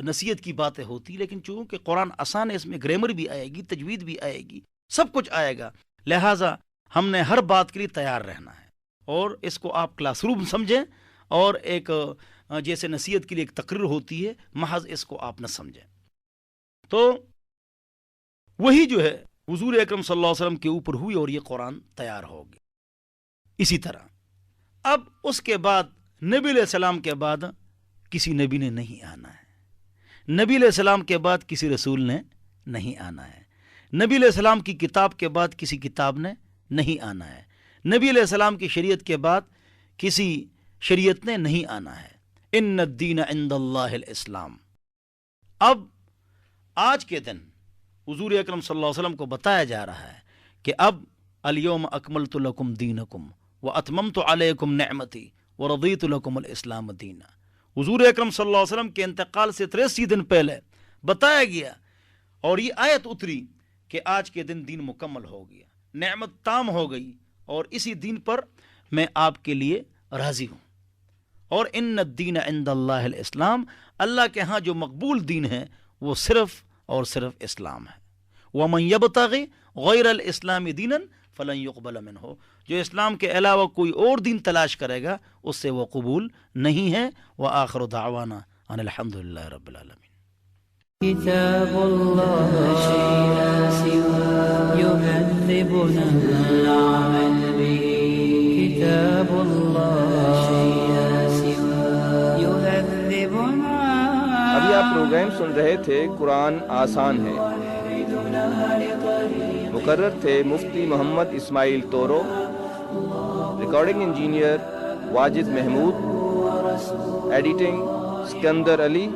نصیحت کی باتیں ہوتی، لیکن چونکہ قرآن آسان ہے، اس میں گرامر بھی آئے گی، تجوید بھی آئے گی، سب کچھ آئے گا، لہٰذا ہم نے ہر بات کے لیے تیار رہنا ہے، اور اس کو آپ کلاس روم سمجھیں، اور ایک جیسے نصیحت کے لیے ایک تقریر ہوتی ہے، محض اس کو آپ نہ سمجھیں۔ تو وہی جو ہے حضور اکرم صلی اللہ علیہ وسلم کے اوپر ہوئی اور یہ قرآن تیار ہو گیا۔ اسی طرح اب اس کے بعد نبی علیہ السلام کے بعد کسی نبی نے نہیں آنا ہے، نبی علیہ السلام کے بعد کسی رسول نے نہیں آنا ہے، نبی علیہ السلام کی کتاب کے بعد کسی کتاب نے نہیں آنا ہے، نبی علیہ السلام کی شریعت کے بعد کسی شریعت نے نہیں آنا ہے۔ ان الدین عند اللہ الاسلام۔ اب آج کے دن حضور اکرم صلی اللہ علیہ وسلم کو بتایا جا رہا ہے کہ اب الیوم اکملت لکم دینکم واتممت علیکم نعمتی ورضیت لکم الاسلام دینا۔ حضور اکرم صلی اللہ علیہ وسلم کے انتقال سے 83 دن پہلے بتایا گیا، اور یہ آیت اتری کہ آج کے دن دین مکمل ہو گیا، نعمت تام ہو گئی، اور اسی دین پر میں آپ کے لیے راضی ہوں۔ اور ان الدین عند اللہ الاسلام، اللہ کے ہاں جو مقبول دین ہے وہ صرف اور صرف اسلام ہے۔ ومن یبتغی غیر الاسلام دینا فلن یقبل منہ، جو اسلام کے علاوہ کوئی اور دین تلاش کرے گا اس سے وہ قبول نہیں ہے۔ وآخر دعوانا ان الحمدللہ رب العالمین۔ كتاب الله لا سوى يهذبنا العمل به، كتاب الله لا سوى يهذبنا۔ ابھی آپ پروگرام سن رہے تھے قرآن آسان ہے، مقرر تھے Mufti Muhammad Ismail Toru, recording engineer Wajid Mahmood, editing Sikandar Ali,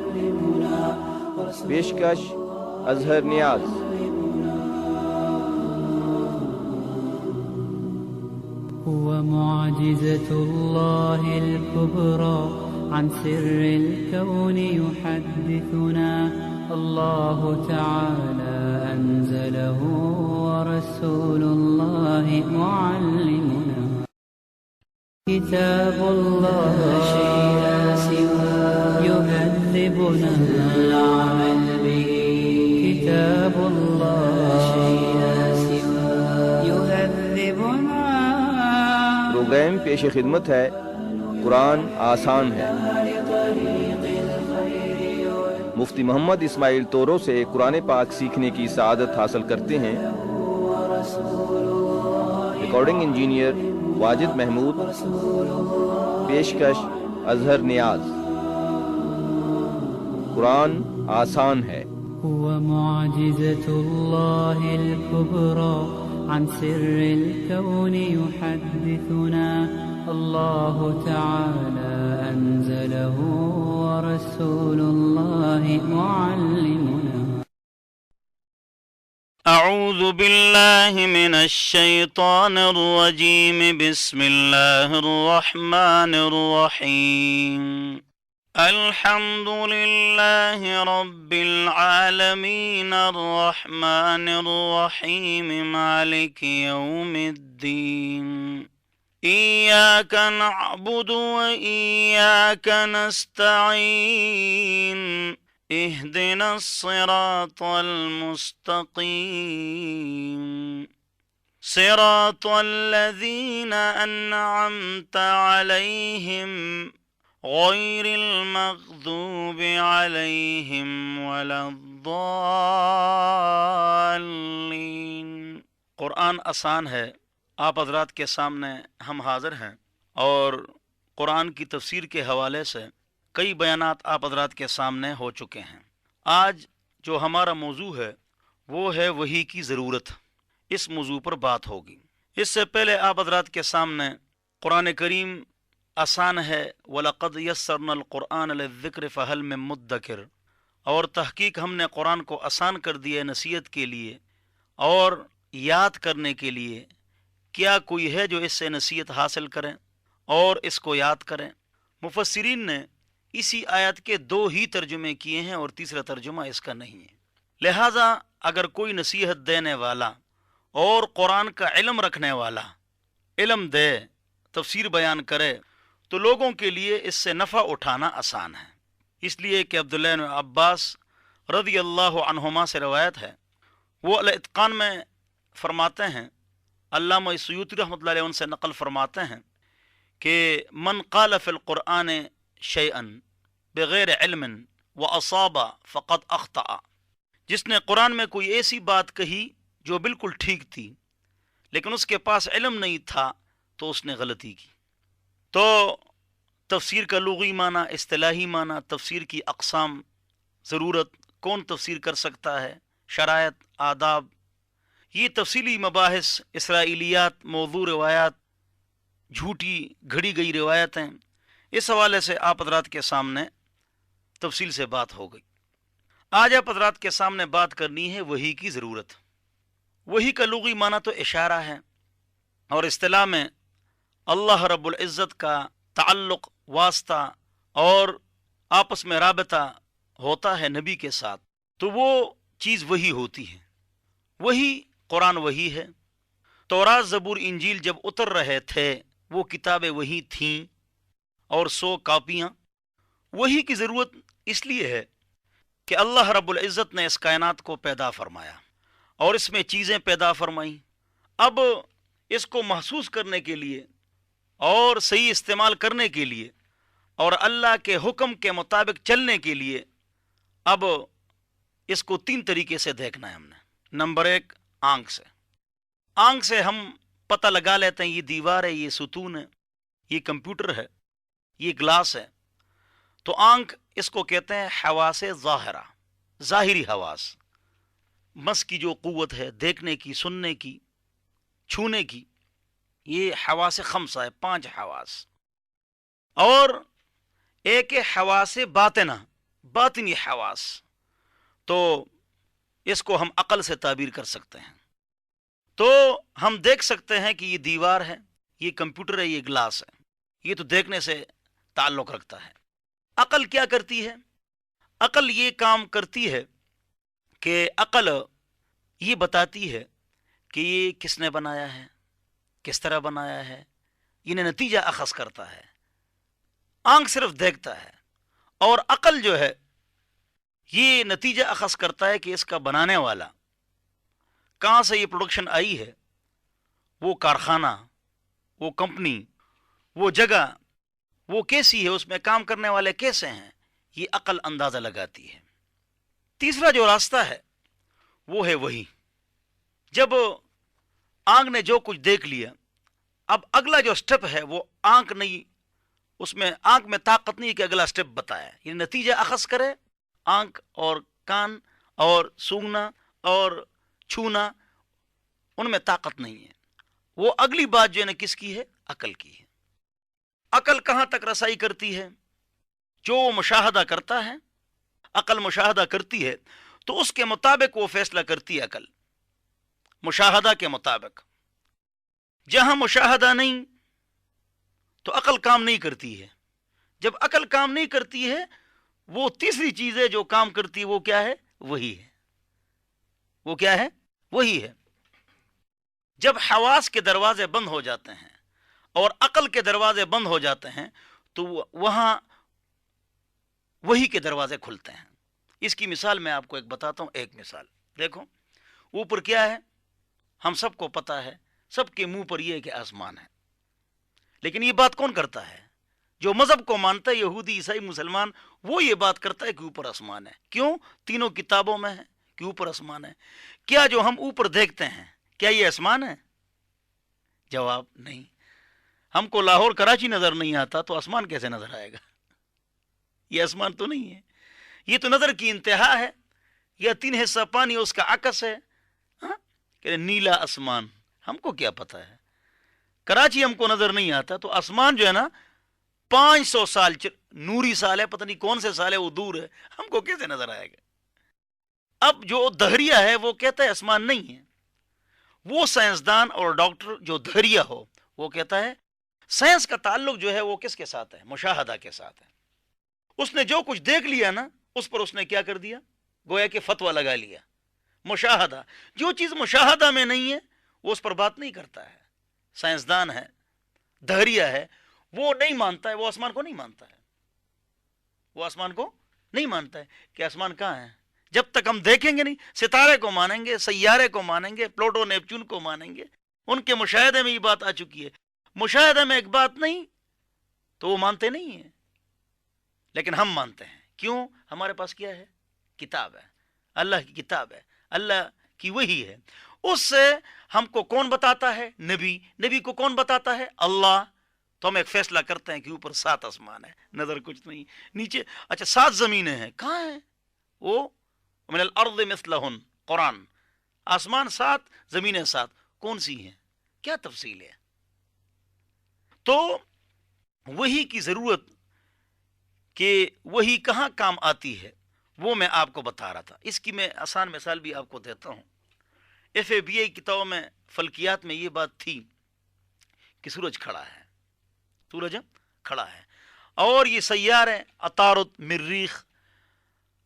پیشکش اظہر نیاز۔ هو معجزة الله الكبرى عن سر الكون يحدثنا، الله تعالى أنزله ورسول الله معلمنا، كتاب الله لا سوى يهذبنا العمل به، كتاب الله لا سوى يهذبنا۔ پروگرام پیش خدمت ہے قرآن آسان ہے۔ مفتی محمد اسماعیل طورو سے قرآن پاک سیکھنے کی سعادت حاصل کرتے ہیں، ریکارڈنگ انجینئر واجد محمود، پیشکش اظہر نیاز۔ قرآن آسان ہے۔ هو معجزة الله الكبرى عن سر الكون يحدثنا الله تعالى أنزله ورسول الله معلمنا. أعوذ بالله من الشيطان الرجيم. بسم الله الرحمن الرحيم. الحمد لله رب العالمين الرحمن الرحيم مالك يوم الدين. إياك نعبد وإياك نستعين. اهدنا الصراط المستقيم صراط الذين أنعمت عليهم غير المغضوب عليهم ولا الضالين. قرآن آسان ہے. آپ حضرات کے سامنے ہم حاضر ہیں اور قرآن کی تفسیر کے حوالے سے کئی بیانات آپ حضرات کے سامنے ہو چکے ہیں. آج جو ہمارا موضوع ہے وہ ہے وحی کی ضرورت. اس موضوع پر بات ہوگی. اس سے پہلے آپ حضرات کے سامنے قرآن کریم آسان ہے. وَلَقَدْ يَسَّرْنَا الْقُرْآنَ لِلذِّكْرِ فَهَلْ مِن مُدَّكِرٍ. اور تحقیق ہم نے قرآن کو آسان کر دیا ہے نصیحت کے لیے اور یاد کرنے کے لیے. کیا کوئی ہے جو اس سے نصیحت حاصل کریں اور اس کو یاد کریں؟ مفسرین نے اسی آیت کے 2 ہی ترجمے کیے ہیں اور تیسرا ترجمہ اس کا نہیں ہے. لہٰذا اگر کوئی نصیحت دینے والا اور قرآن کا علم رکھنے والا علم دے، تفسیر بیان کرے تو لوگوں کے لیے اس سے نفع اٹھانا آسان ہے. اس لیے کہ عبداللہ بن عباس رضی اللہ عنہما سے روایت ہے. وہ الاتقان میں فرماتے ہیں، علامہ سیوطی رحمۃ اللہ علیہ ان سے نقل فرماتے ہیں کہ من قال فی القرآن شیئا بغیر علم واصاب فقد اخطأ. جس نے قرآن میں کوئی ایسی بات کہی جو بالکل ٹھیک تھی لیکن اس کے پاس علم نہیں تھا تو اس نے غلطی کی. تو تفسیر کا لغوی معنی، اصطلاحی معنی، تفسیر کی اقسام، ضرورت، کون تفسیر کر سکتا ہے، شرائط، آداب، یہ تفصیلی مباحث، اسرائیلیات، موضوع روایات، جھوٹی گھڑی گئی روایتیں، اس حوالے سے آپ حضرات کے سامنے تفصیل سے بات ہو گئی. آج آپ حضرات کے سامنے بات کرنی ہے وحی کی ضرورت. وحی کا لغوی معنی تو اشارہ ہے اور اصطلاح میں اللہ رب العزت کا تعلق، واسطہ اور آپس میں رابطہ ہوتا ہے نبی کے ساتھ تو وہ چیز وحی ہوتی ہے. وحی قرآن وحی ہے. تورات، زبور، انجیل جب اتر رہے تھے وہ کتابیں وحی تھیں اور 100 کاپیاں. وحی کی ضرورت اس لیے ہے کہ اللہ رب العزت نے اس کائنات کو پیدا فرمایا اور اس میں چیزیں پیدا فرمائیں. اب اس کو محسوس کرنے کے لیے اور صحیح استعمال کرنے کے لیے اور اللہ کے حکم کے مطابق چلنے کے لیے اب اس کو 3 طریقے سے دیکھنا ہے ہم نے. نمبر 1، آنکھ سے. آنکھ سے ہم پتہ لگا لیتے ہیں یہ دیوار ہے، یہ ستون ہے، یہ کمپیوٹر ہے، یہ گلاس ہے. تو آنکھ اس کو کہتے ہیں حواس ظاہرہ، ظاہری حواس. مس کی جو قوت ہے، دیکھنے کی، سننے کی، چھونے کی، یہ حواس 5 ہے، 5 حواس. اور ایک ہے حواس باطنہ، باطنی حواس. تو اس کو ہم عقل سے تعبیر کر سکتے ہیں. تو ہم دیکھ سکتے ہیں کہ یہ دیوار ہے، یہ کمپیوٹر ہے، یہ گلاس ہے. یہ تو دیکھنے سے تعلق رکھتا ہے. عقل کیا کرتی ہے؟ عقل یہ کام کرتی ہے کہ عقل یہ بتاتی ہے کہ یہ کس نے بنایا ہے، کس طرح بنایا ہے، انہیں نتیجہ اخذ کرتا ہے. آنکھ صرف دیکھتا ہے اور عقل جو ہے یہ نتیجہ اخذ کرتا ہے کہ اس کا بنانے والا کہاں سے یہ پروڈکشن آئی ہے، وہ کارخانہ، وہ کمپنی، وہ جگہ وہ کیسی ہے، اس میں کام کرنے والے کیسے ہیں، یہ عقل اندازہ لگاتی ہے. تیسرا جو راستہ ہے وہ ہے وحی. جب آنکھ نے جو کچھ دیکھ لیا، اب اگلا جو سٹیپ ہے وہ آنکھ نہیں، اس میں آنکھ میں طاقت نہیں کہ اگلا سٹیپ بتائے، یہ نتیجہ اخذ کرے. آنکھ اور کان اور سونگنا اور چھونا ان میں طاقت نہیں ہے. وہ اگلی بات جو ہے نا کس کی ہے؟ عقل کی ہے. عقل کہاں تک رسائی کرتی ہے؟ جو مشاہدہ کرتا ہے، عقل مشاہدہ کرتی ہے تو اس کے مطابق وہ فیصلہ کرتی ہے. عقل مشاہدہ کے مطابق. جہاں مشاہدہ نہیں تو عقل کام نہیں کرتی ہے. جب عقل کام نہیں کرتی ہے، وہ تیسری چیز ہے جو کام کرتی ہے، وہ کیا ہے؟ وہی ہے. وہ کیا ہے؟ وہی ہے. جب حواس کے دروازے بند ہو جاتے ہیں اور عقل کے دروازے بند ہو جاتے ہیں تو وہاں وہی کے دروازے کھلتے ہیں. اس کی مثال میں آپ کو ایک بتاتا ہوں. ایک مثال دیکھو. اوپر کیا ہے؟ ہم سب کو پتا ہے، سب کے منہ پر یہ ہے کہ آسمان ہے. لیکن یہ بات کون کرتا ہے؟ جو مذہب کو مانتا ہے، یہودی، عیسائی، مسلمان، وہ یہ بات کرتا ہے کہ اوپر آسمان ہے. کیوں؟ تینوں کتابوں میں ہے کہ اوپر آسمان ہے. کیا جو ہم اوپر دیکھتے ہیں کیا یہ آسمان ہے؟ جواب نہیں. ہم کو لاہور کراچی نظر نہیں آتا تو آسمان کیسے نظر آئے گا؟ یہ آسمان تو نہیں ہے. یہ تو نظر کی انتہا ہے. یہ 3 حصہ پانی اس کا عکس ہے. کہ نیلا آسمان، ہم کو کیا پتا ہے؟ کراچی ہم کو نظر نہیں آتا تو آسمان جو ہے نا 500 سال نوری سال ہے، پتہ نہیں کون سے سال ہے، وہ دور ہے، ہم کو کیسے نظر آئے گا؟ اب جو دہریہ ہے وہ کہتا ہے آسمان نہیں ہے. وہ سائنسدان اور ڈاکٹر جو دہریہ ہو وہ کہتا ہے سائنس کا تعلق جو ہے وہ کس کے ساتھ ہے؟ مشاہدہ کے ساتھ ہے. اس نے جو کچھ دیکھ لیا نا اس پر اس نے کیا کر دیا؟ گویا کہ فتویٰ لگا لیا. مشاہدہ، جو چیز مشاہدہ میں نہیں ہے وہ اس پر بات نہیں کرتا ہے. سائنسدان ہے، دہریہ ہے، وہ نہیں مانتا ہے، وہ آسمان کو نہیں مانتا ہے. وہ آسمان کو نہیں مانتا ہے کہ آسمان کہاں ہے. جب تک ہم دیکھیں گے نہیں، ستارے کو مانیں گے، سیارے کو مانیں گے، پلوٹو نیپچون کو مانیں گے. ان کے مشاہدے میں یہ بات آ چکی ہے. مشاہدے میں ایک بات نہیں تو وہ مانتے نہیں ہیں. لیکن ہم مانتے ہیں. کیوں؟ ہمارے پاس کیا ہے؟ کتاب ہے. اللہ کی کتاب ہے، اللہ کی وحی ہے. اس سے ہم کو کون بتاتا ہے؟ نبی. نبی کو کون بتاتا ہے؟ اللہ. تو ہم ایک فیصلہ کرتے ہیں کہ اوپر 7 آسمان ہے، نظر کچھ نہیں. نیچے اچھا 7 زمینیں ہیں، کہاں ہیں وہ؟ من الارض مثلہن، قرآن. آسمان 7، زمینیں 7، کون سی ہیں؟ کیا تفصیل ہے؟ تو وہی کی ضرورت کہ وہی کہاں کام آتی ہے وہ میں آپ کو بتا رہا تھا. اس کی میں آسان مثال بھی آپ کو دیتا ہوں. FABI کتابوں میں فلکیات میں یہ بات تھی کہ سورج کھڑا ہے. سورج کھڑا ہے اور یہ سیارے عطارد، مریخ،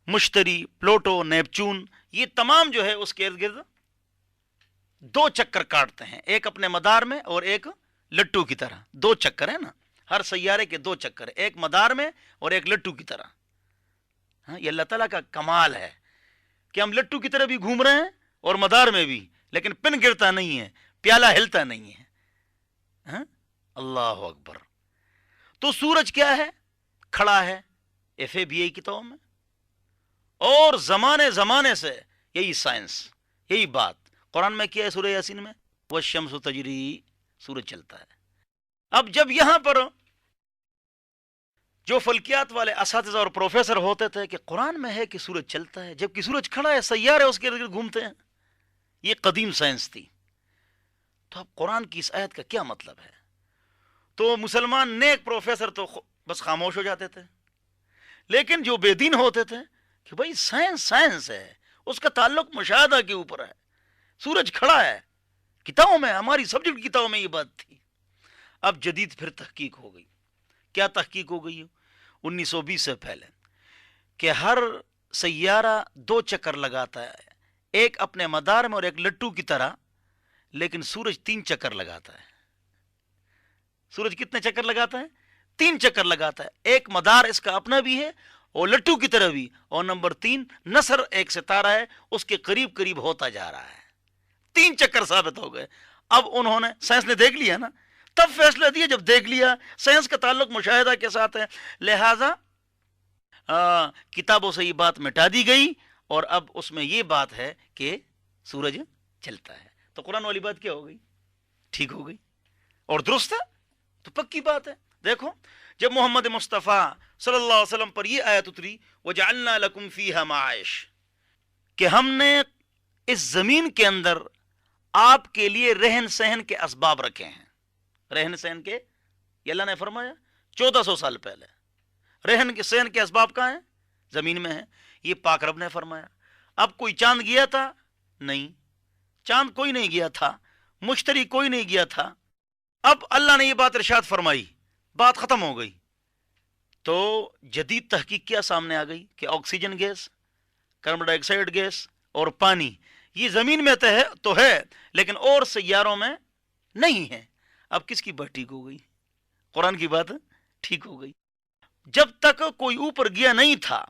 مشتری، پلوٹو، نیپچون، یہ تمام جو ہے اس کے ارد گرد 2 چکر کاٹتے ہیں. ایک اپنے مدار میں اور ایک لٹو کی طرح. 2 چکر ہے نا، ہر سیارے کے 2 چکر، ایک مدار میں اور ایک لٹو کی طرح. ہاں، یہ اللہ تعالیٰ کا کمال ہے کہ ہم لٹو کی طرح بھی گھوم رہے ہیں اور مدار میں بھی، لیکن پن گرتا نہیں ہے، پیالہ ہلتا نہیں ہے. ہاں، اللہ اکبر. تو سورج کیا ہے؟ کھڑا ہے. FABI کتابوں میں اور زمانے سے یہی سائنس، یہی بات. قرآن میں کیا ہے؟ سورہ یاسین میں والشمس تجری، سورج چلتا ہے. اب جب یہاں پر جو فلکیات والے اساتذہ اور پروفیسر ہوتے تھے کہ قرآن میں ہے کہ سورج چلتا ہے جبکہ سورج کھڑا ہے، سیارے اس کے ارد گھومتے ہیں، یہ قدیم سائنس تھی. تو اب قرآن کی اس آیت کا کیا مطلب ہے؟ تو مسلمان نیک پروفیسر تو بس خاموش ہو جاتے تھے. لیکن جو بے دین ہوتے تھے کہ بھائی سائنس ہے، اس کا تعلق مشاہدہ کے اوپر ہے، سورج کھڑا ہے. کتابوں میں، ہماری سبجیکٹ کتابوں میں یہ بات تھی. اب جدید پھر تحقیق ہو گئی. کیا تحقیق ہو گئی؟ 1920 سے پہلے کہ ہر سیارہ 2 چکر لگاتا ہے، ایک اپنے مدار میں اور ایک لٹو کی طرح. لیکن سورج 3 چکر لگاتا ہے. سورج کتنے چکر لگاتا ہے؟ 3 چکر لگاتا ہے. ایک مدار اس کا اپنا بھی ہے اور لٹو کی طرح بھی. اور نمبر 3 نصر ایک ستارہ ہے، اس کے قریب قریب ہوتا جا رہا ہے. 3 چکر ثابت ہو گئے. اب انہوں نے، سائنس نے دیکھ لیا نا، تب فیصلہ دیا جب دیکھ لیا سائنس کا تعلق مشاہدہ کے ساتھ ہے، لہذا کتابوں سے یہ بات مٹا دی گئی اور اب اس میں یہ بات ہے کہ سورج چلتا ہے. تو قرآن والی بات کیا ہو گئی؟ ٹھیک ہو گئی اور درست ہے، تو پکی بات ہے. دیکھو جب محمد مصطفیٰ صلی اللہ علیہ وسلم پر یہ آیت اتری وَجَعَلْنَا لَكُمْ فِيهَا مَعَائِشَ، کہ ہم نے اس زمین کے اندر آپ کے لیے رہن سہن کے اسباب رکھے ہیں. رہن سہن کے، یہ اللہ نے فرمایا 1400 سال پہلے. رہن کے سہن کے اسباب کہاں ہیں؟ زمین میں ہیں. یہ پاک رب نے فرمایا. اب کوئی چاند گیا تھا؟ نہیں، چاند کوئی نہیں گیا تھا، مشتری کوئی نہیں گیا تھا. اب اللہ نے یہ بات ارشاد فرمائی، بات ختم ہو گئی. تو جدید تحقیق کیا سامنے آ گئی کہ آکسیجن گیس، کاربن ڈائی آکسائڈ گیس اور پانی یہ زمین میں تو ہے لیکن اور سیاروں میں نہیں ہے. اب کس کی بات ٹھیک ہو گئی؟ قرآن کی بات ٹھیک ہو گئی. جب تک کوئی اوپر گیا نہیں تھا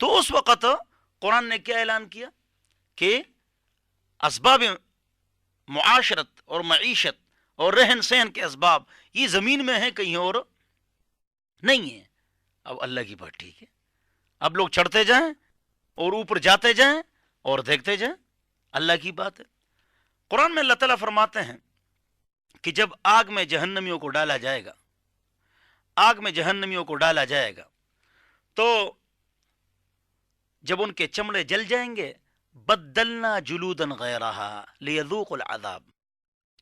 تو اس وقت قرآن نے کیا اعلان کیا کہ اسباب معاشرت اور معیشت اور رہن سہن کے اسباب یہ زمین میں ہیں، کہیں اور نہیں ہے. اب اللہ کی بات ٹھیک ہے. اب لوگ چڑھتے جائیں اور اوپر جاتے جائیں اور دیکھتے جائیں. اللہ کی بات ہے. قرآن میں اللہ تعالیٰ فرماتے ہیں کہ جب آگ میں جہنمیوں کو ڈالا جائے گا، آگ میں جہنمیوں کو ڈالا جائے گا تو جب ان کے چمڑے جل جائیں گے، بدلنا جلودن غیرہا لیذوقوا العذاب،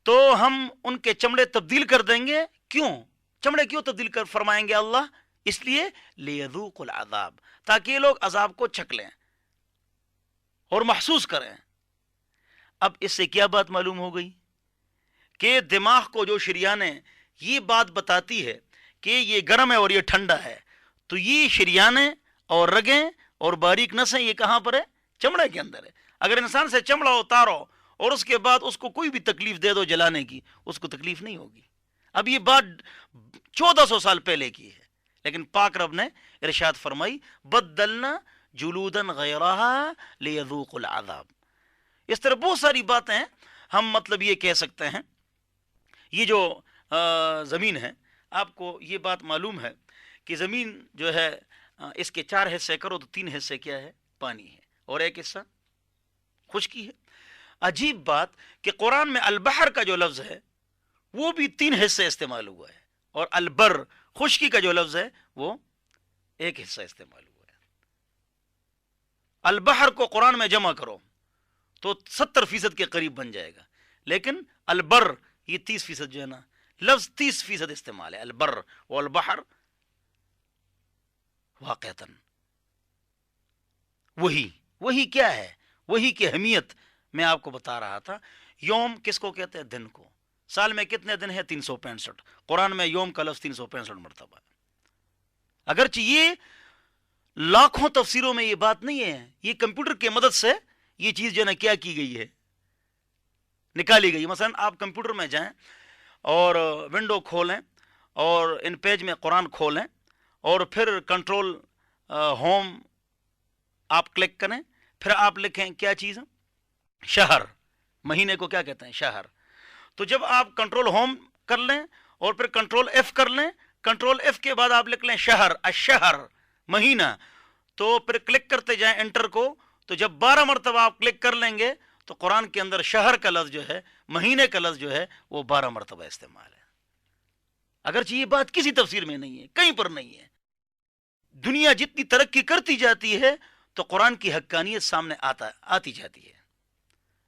تو ہم ان کے چمڑے تبدیل کر دیں گے. کیوں چمڑے کیوں تبدیل کر فرمائیں گے اللہ؟ اس لیے لیذوقوا العذاب، تاکہ یہ لوگ عذاب کو چکھ لیں اور محسوس کریں. اب اس سے کیا بات معلوم ہو گئی کہ دماغ کو جو شریانیں یہ بات بتاتی ہے کہ یہ گرم ہے اور یہ ٹھنڈا ہے، تو یہ شریانیں اور رگیں اور باریک نسیں یہ کہاں پر ہے؟ چمڑے کے اندر ہے. اگر انسان سے چمڑا اتارو اور اس کے بعد اس کو کوئی بھی تکلیف دے دو جلانے کی، اس کو تکلیف نہیں ہوگی. اب یہ بات 1400 سال پہلے کی ہے، لیکن پاک رب نے ارشاد فرمائی بدلنا جلودن غیرہا لیذوقوا العذاب. اس طرح بہت ساری باتیں ہیں. ہم مطلب یہ کہہ سکتے ہیں یہ جو زمین ہے، آپ کو یہ بات معلوم ہے کہ زمین جو ہے اس کے 4 حصے کرو تو 3 حصے کیا ہے؟ پانی ہے اور 1 حصہ خشکی ہے. عجیب بات کہ قرآن میں البحر کا جو لفظ ہے وہ بھی 3 حصے استعمال ہوا ہے، اور البر خشکی کا جو لفظ ہے وہ 1 حصہ استعمال ہوا ہے. البحر کو قرآن میں جمع کرو تو 70% کے قریب بن جائے گا، لیکن البر یہ 30% جو ہے نا، لفظ 30% استعمال ہے. البر والبحر واقعتاً وہی کیا ہے؟ وہی کی اہمیت میں آپ کو بتا رہا تھا. یوم کس کو کہتے ہیں؟ دن کو. سال میں کتنے دن ہیں؟ 365. قرآن میں یوم کا لفظ 365 مرتبہ ہے. اگرچہ یہ لاکھوں تفسیروں میں یہ بات نہیں ہے، یہ کمپیوٹر کی مدد سے یہ چیز جو ہے نا کیا کی گئی ہے، نکالی گئی. مثلا آپ کمپیوٹر میں جائیں اور ونڈو کھولیں اور ان پیج میں قرآن کھولیں اور پھر کنٹرول ہوم آپ کلک کریں، پھر آپ لکھیں کیا چیز؟ شہر. مہینے کو کیا کہتے ہیں؟ شہر. تو جب آپ کنٹرول ہوم کر لیں اور پھر کنٹرول ایف کر لیں، کنٹرول ایف کے بعد آپ لکھ لیں شہر، الشہر مہینہ، تو پھر کلک کرتے جائیں انٹر کو، تو جب 12 مرتبہ آپ کلک کر لیں گے تو قرآن کے اندر شہر کا لفظ جو ہے، مہینے کا لفظ جو ہے وہ 12 مرتبہ استعمال ہے. اگرچہ یہ بات کسی تفسیر میں نہیں ہے، کہیں پر نہیں ہے. دنیا جتنی ترقی کرتی جاتی ہے تو قرآن کی حقانیت سامنے آتی جاتی ہے،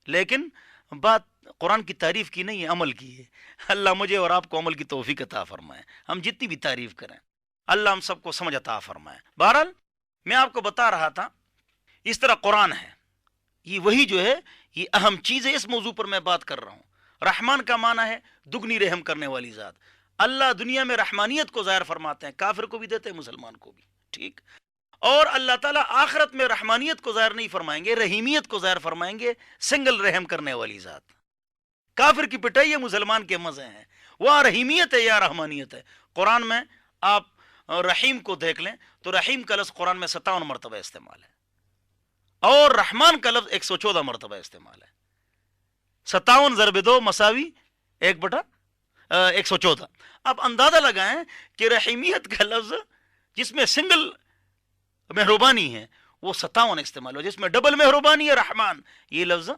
لیکن بات قرآن کی تعریف کی نہیں ہے، عمل کی ہے. اللہ مجھے اور آپ کو عمل کی توفیق عطا فرمائے. ہم جتنی بھی تعریف کریں اللہ ہم سب کو سمجھ عطا فرمائے. بہرحال میں آپ کو بتا رہا تھا اس طرح قرآن ہے، یہ وہی جو ہے یہ اہم چیز ہے. اس موضوع پر میں بات کر رہا ہوں. رحمان کا معنی ہے دگنی رحم کرنے والی ذات. اللہ دنیا میں رحمانیت کو ظاہر فرماتے ہیں، کافر کو بھی دیتے ہیں، مسلمان کو بھی، ٹھیک. اور اللہ تعالیٰ آخرت میں رحمانیت کو ظاہر نہیں فرمائیں گے، رحیمیت کو ظاہر فرمائیں گے، سنگل رحم کرنے والی ذات. کافر کی پٹائی ہے، مسلمان کے مزے ہیں، وہ رحیمیت ہے یا رحمانیت ہے. قرآن میں آپ رحیم کو دیکھ لیں تو رحیم کا لفظ قرآن میں 57 مرتبہ استعمال ہے اور رحمان کا لفظ 114 مرتبہ استعمال ہے. 57 ضرب 2 مساوی 1/114. اب اندازہ لگائیں کہ رحیمیت کا لفظ جس میں سنگل مہربانی ہے وہ 57 استعمال ہو، جس میں ڈبل مہربانی ہے رحمان یہ لفظ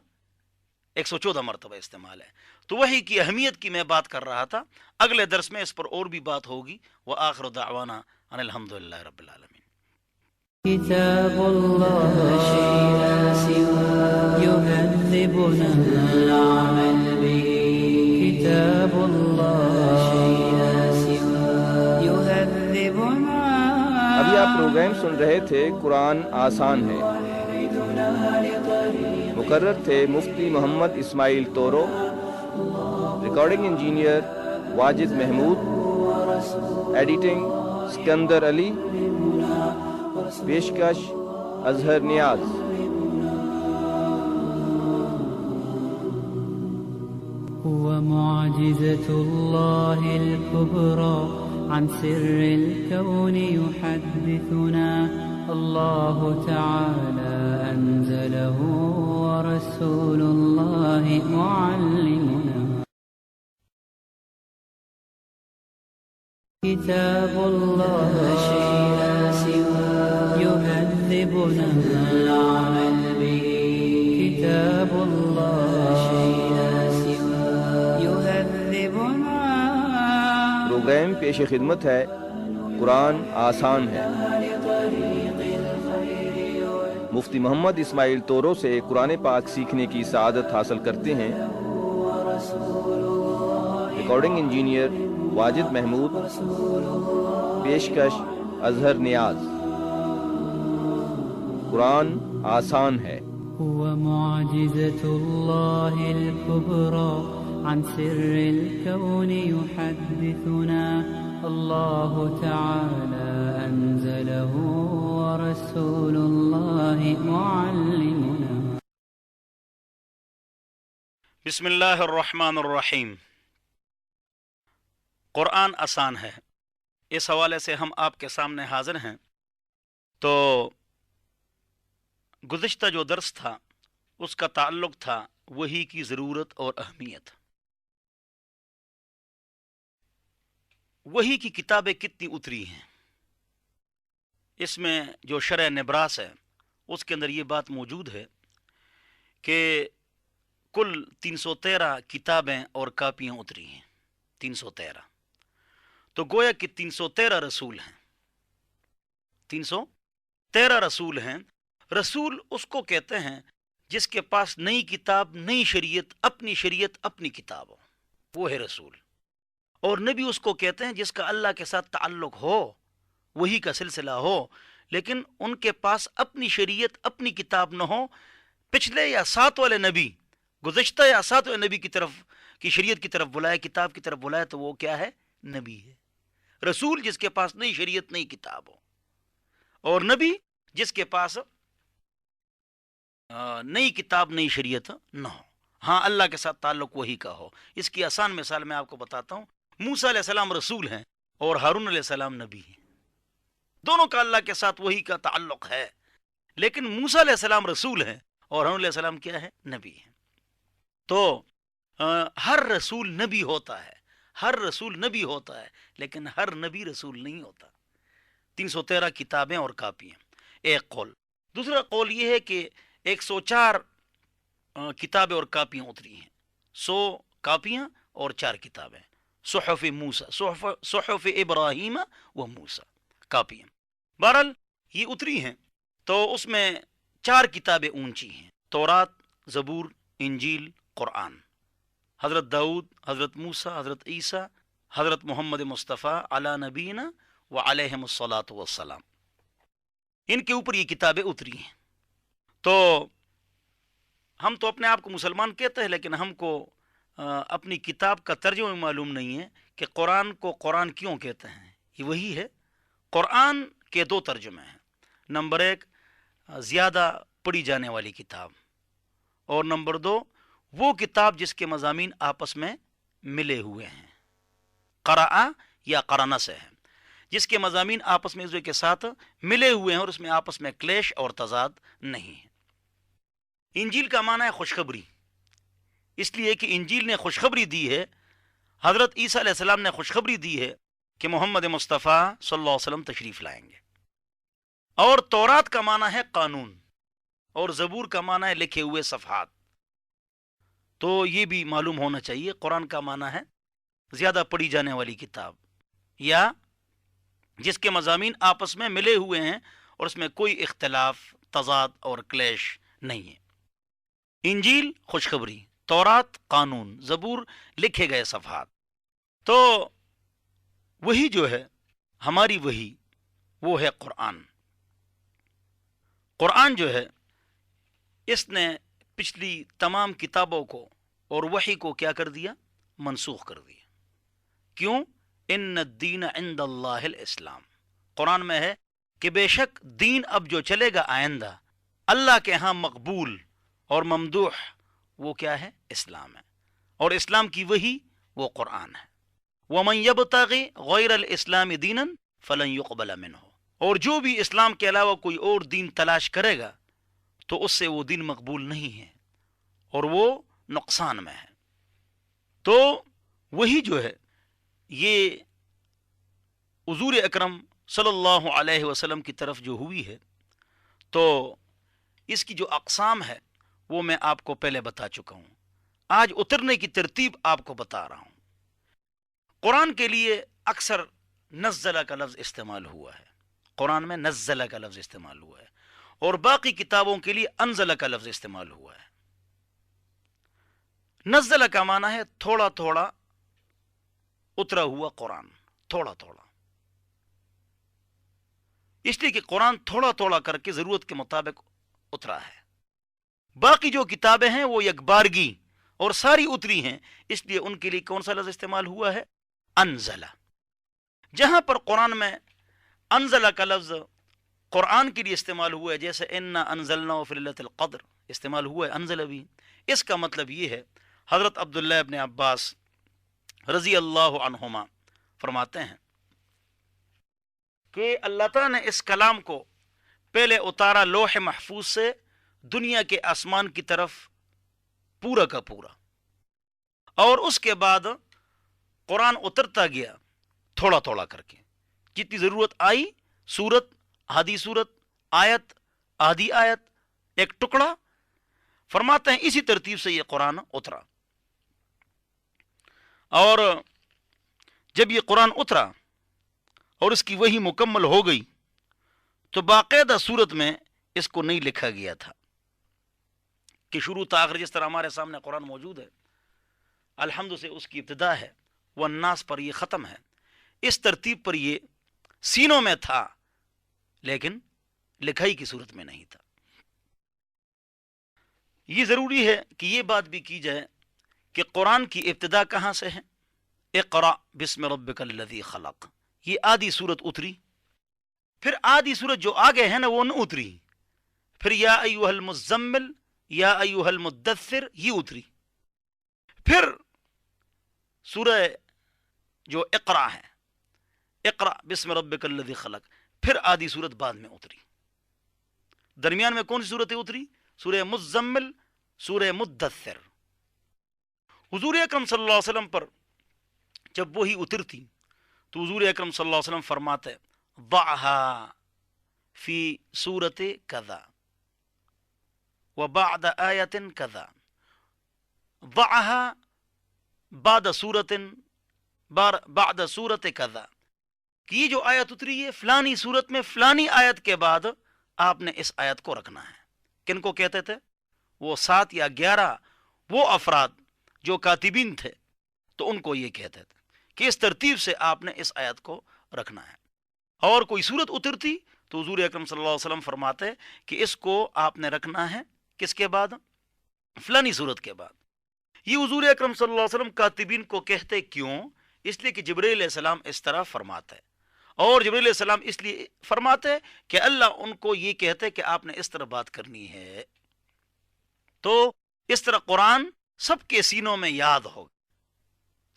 114 مرتبہ استعمال ہے. تو وہی کی اہمیت کی میں بات کر رہا تھا. اگلے درس میں اس پر اور بھی بات ہوگی. وآخر دعوانا ان الحمدللہ رب العالمین. كتاب الله شيء لا سوى يهذب يهذبنا العمل به كتاب الله يهذبنا. ابھی آپ پروگرام سن رہے تھے قرآن آسان ہے. مقرر تھے Mufti Muhammad Ismail Toru, recording engineer Wajid Mahmood, editing Sikandar Ali, پیشکش اظہر نیاز. هو معجزة الله الكبرى عن سر الكون يحدثنا. الله تعالى أنزله ورسول الله معلمنا. كتاب الله يهذبنا العمل به كتاب الله يهذبنا. پروگرام پیش خدمت ہے قرآن آسان ہے. مفتی محمد اسماعیل طورو سے قرآن پاک سیکھنے کی سعادت حاصل کرتے ہیں. ریکارڈنگ انجینئر واجد محمود، پیشکش اظہر نیاز. قرآن آسان ہے. هو معجزة الله الكبرى عن سر الكون يحدثنا. الله تعالى أنزله ورسول الله معلمنا. بسم اللہ الرحمن الرحیم. قرآن آسان ہے، اس حوالے سے ہم آپ کے سامنے حاضر ہیں. تو گزشتہ جو درس تھا اس کا تعلق تھا وحی کی ضرورت اور اہمیت. وحی کی کتابیں کتنی اتری ہیں، اس میں جو شرح نبراس ہے اس کے اندر یہ بات موجود ہے کہ کل 313 کتابیں اور کاپیاں اتری ہیں. 313 تو گویا کہ 313 رسول ہیں. 313 رسول ہیں. رسول اس کو کہتے ہیں جس کے پاس نئی کتاب، نئی شریعت، اپنی کتاب ہو، وہ ہے رسول. اور نبی اس کو کہتے ہیں جس کا اللہ کے ساتھ تعلق ہو، وہی کا سلسلہ ہو، لیکن ان کے پاس اپنی شریعت، اپنی کتاب نہ ہو. پچھلے یا ساتھ والے نبی، گزشتہ یا ساتھ والے نبی کی طرف کی شریعت کی طرف بلائے، کتاب کی طرف بلائے، تو وہ کیا ہے؟ نبی ہے. رسول جس کے پاس نئی شریعت، نئی کتاب ہو، اور نبی جس کے پاس نئی کتاب، نئی شریعت نہ ہو، ہاں اللہ کے ساتھ تعلق وہی کا ہو. اس کی آسان مثال میں آپ کو بتاتا ہوں. موسیٰ علیہ السلام رسول ہیں اور ہارون علیہ السلام نبی ہیں. دونوں کا اللہ کے ساتھ وہی کا تعلق ہے، لیکن موسیٰ علیہ السلام رسول ہیں اور ہارون علیہ السلام کیا ہے؟ نبی ہیں. تو ہر رسول نبی ہوتا ہے، ہر رسول نبی ہوتا ہے، لیکن ہر نبی رسول نہیں ہوتا. 313 کتابیں اور کاپیاں، ایک قول. دوسرا قول یہ ہے کہ 104 کتابیں اور کاپیاں اتری ہیں. 100 کاپیاں اور 4 کتابیں. صحف موسیٰ، صحف ابراہیم و موسیٰ کاپیاں. بہرحال یہ اتری ہیں تو اس میں 4 کتابیں اونچی ہیں: تورات، زبور، انجیل، قرآن. حضرت داؤد، حضرت موسیٰ، حضرت عیسیٰ، حضرت محمد مصطفیٰ علی نبینا و علیہم الصلاۃ والسلام، ان کے اوپر یہ کتابیں اتری ہیں. تو ہم تو اپنے آپ کو مسلمان کہتے ہیں، لیکن ہم کو اپنی کتاب کا ترجمہ معلوم نہیں ہے کہ قرآن کو قرآن کیوں کہتے ہیں. یہ وہی ہے. قرآن کے 2 ترجمے ہیں. نمبر 1 زیادہ پڑھی جانے والی کتاب، اور نمبر 2 وہ کتاب جس کے مضامین آپس میں ملے ہوئے ہیں. قرأ یا قرن سے ہے، جس کے مضامین آپس میں ایک دوسرے کے ساتھ ملے ہوئے ہیں اور اس میں آپس میں کلیش اور تضاد نہیں ہے. انجیل کا معنی ہے خوشخبری، اس لیے کہ انجیل نے خوشخبری دی ہے. حضرت عیسیٰ علیہ السلام نے خوشخبری دی ہے کہ محمد مصطفیٰ صلی اللہ علیہ وسلم تشریف لائیں گے. اور تورات کا معنی ہے قانون، اور زبور کا معنی ہے لکھے ہوئے صفحات. تو یہ بھی معلوم ہونا چاہیے. قرآن کا معنی ہے زیادہ پڑھی جانے والی کتاب، یا جس کے مضامین آپس میں ملے ہوئے ہیں اور اس میں کوئی اختلاف، تضاد اور کلیش نہیں ہے. انجیل خوشخبری، تورات قانون، زبور لکھے گئے صفحات۔ تو وہی جو ہے ہماری وہی وہ ہے قرآن۔ قرآن جو ہے اس نے پچھلی تمام کتابوں کو اور وحی کو کیا کر دیا؟ منسوخ کر دیا۔ کیوں؟ ان الدین عند اللہ الاسلام، قرآن میں ہے کہ بے شک دین اب جو چلے گا آئندہ اللہ کے ہاں مقبول اور ممدوح وہ کیا ہے؟ اسلام ہے، اور اسلام کی وہی وہ قرآن ہے۔ وَمَن يَبْتَغِ غَيْرَ الْإِسْلَامِ دِينًا فَلَن يُقْبَلَ مِنْهُ، اور جو بھی اسلام کے علاوہ کوئی اور دین تلاش کرے گا تو اس سے وہ دین مقبول نہیں ہے اور وہ نقصان میں ہے۔ تو وہی جو ہے یہ حضور اکرم صلی اللہ علیہ وسلم کی طرف جو ہوئی ہے، تو اس کی جو اقسام ہے وہ میں آپ کو پہلے بتا چکا ہوں۔ آج اترنے کی ترتیب آپ کو بتا رہا ہوں۔ قرآن کے لیے اکثر نزلہ کا لفظ استعمال ہوا ہے، قرآن میں نزلہ کا لفظ استعمال ہوا ہے، اور باقی کتابوں کے لیے انزلہ کا لفظ استعمال ہوا ہے۔ نزلہ کا معنی ہے تھوڑا تھوڑا اترا ہوا قرآن، تھوڑا تھوڑا، اس لیے کہ قرآن تھوڑا تھوڑا کر کے ضرورت کے مطابق اترا ہے۔ باقی جو کتابیں ہیں وہ یکبارگی اور ساری اتری ہیں، اس لیے ان کے لیے کون سا لفظ استعمال ہوا ہے؟ انزلہ۔ جہاں پر قرآن میں انزلہ کا لفظ قرآن کے لیے استعمال ہوا ہے، جیسے انا انزلناہ فی لیلۃ القدر استعمال ہوا ہے انزلہ بھی، اس کا مطلب یہ ہے، حضرت عبداللہ ابن عباس رضی اللہ عنہما فرماتے ہیں کہ اللہ تعالیٰ نے اس کلام کو پہلے اتارا لوح محفوظ سے دنیا کے آسمان کی طرف پورا کا پورا، اور اس کے بعد قرآن اترتا گیا تھوڑا تھوڑا کر کے، جتنی ضرورت آئی، سورت آدھی سورت، آیت آدھی آیت، ایک ٹکڑا، فرماتے ہیں اسی ترتیب سے یہ قرآن اترا۔ اور جب یہ قرآن اترا اور اس کی وحی مکمل ہو گئی تو باقاعدہ صورت میں اس کو نہیں لکھا گیا تھا کہ شروع تا آخر جس طرح ہمارے سامنے قرآن موجود ہے، الحمد سے اس کی ابتدا ہے، والناس پر یہ ختم ہے، اس ترتیب پر یہ سینوں میں تھا لیکن لکھائی کی صورت میں نہیں تھا۔ یہ ضروری ہے کہ یہ بات بھی کی جائے کہ قرآن کی ابتدا کہاں سے ہے؟ اقرأ بسم ربک الذی خلق، یہ آدھی صورت اتری، پھر آدھی صورت جو آگے ہے نا وہ نہ اتری، پھر یا ایھا المزمل، یا ایھا المدثر یہ اتری، پھر سورہ جو اقرأ ہے، اقرأ بسم ربک الذی خلق، پھر آدھی صورت بعد میں اتری۔ درمیان میں کون سی صورتیں اتری؟ سورہ مزمل، سورہ مدثر۔ حضور اکرم صلی اللہ علیہ وسلم پر جب وہی اترتی تو حضور اکرم صلی اللہ علیہ وسلم فرماتے ضعها فی سورت کذا وبعد آیت کذا، ضعها بعد سورت کذا، کہ یہ جو آیت اتری ہے فلانی صورت میں فلانی آیت کے بعد آپ نے اس آیت کو رکھنا ہے۔ کن کو کہتے تھے؟ وہ 7 یا 11 وہ افراد جو کاتبین تھے، تو ان کو یہ کہتے تھے کہ اس ترتیب سے آپ نے اس آیت کو رکھنا ہے۔ اور کوئی صورت اترتی تو حضور اکرم صلی اللہ علیہ وسلم فرماتے کہ اس کو آپ نے رکھنا ہے کس کے بعد؟ فلانی صورت کے بعد۔ یہ حضور اکرم صلی اللہ علیہ وسلم کاتبین کو کہتے کیوں؟ اس لیے کہ جبرائیل علیہ السلام اس طرح فرماتے، اور جبرائیل علیہ السلام اس لیے فرماتے کہ اللہ ان کو یہ کہتے کہ آپ نے اس طرح بات کرنی ہے، تو اس طرح قرآن سب کے سینوں میں یاد ہو،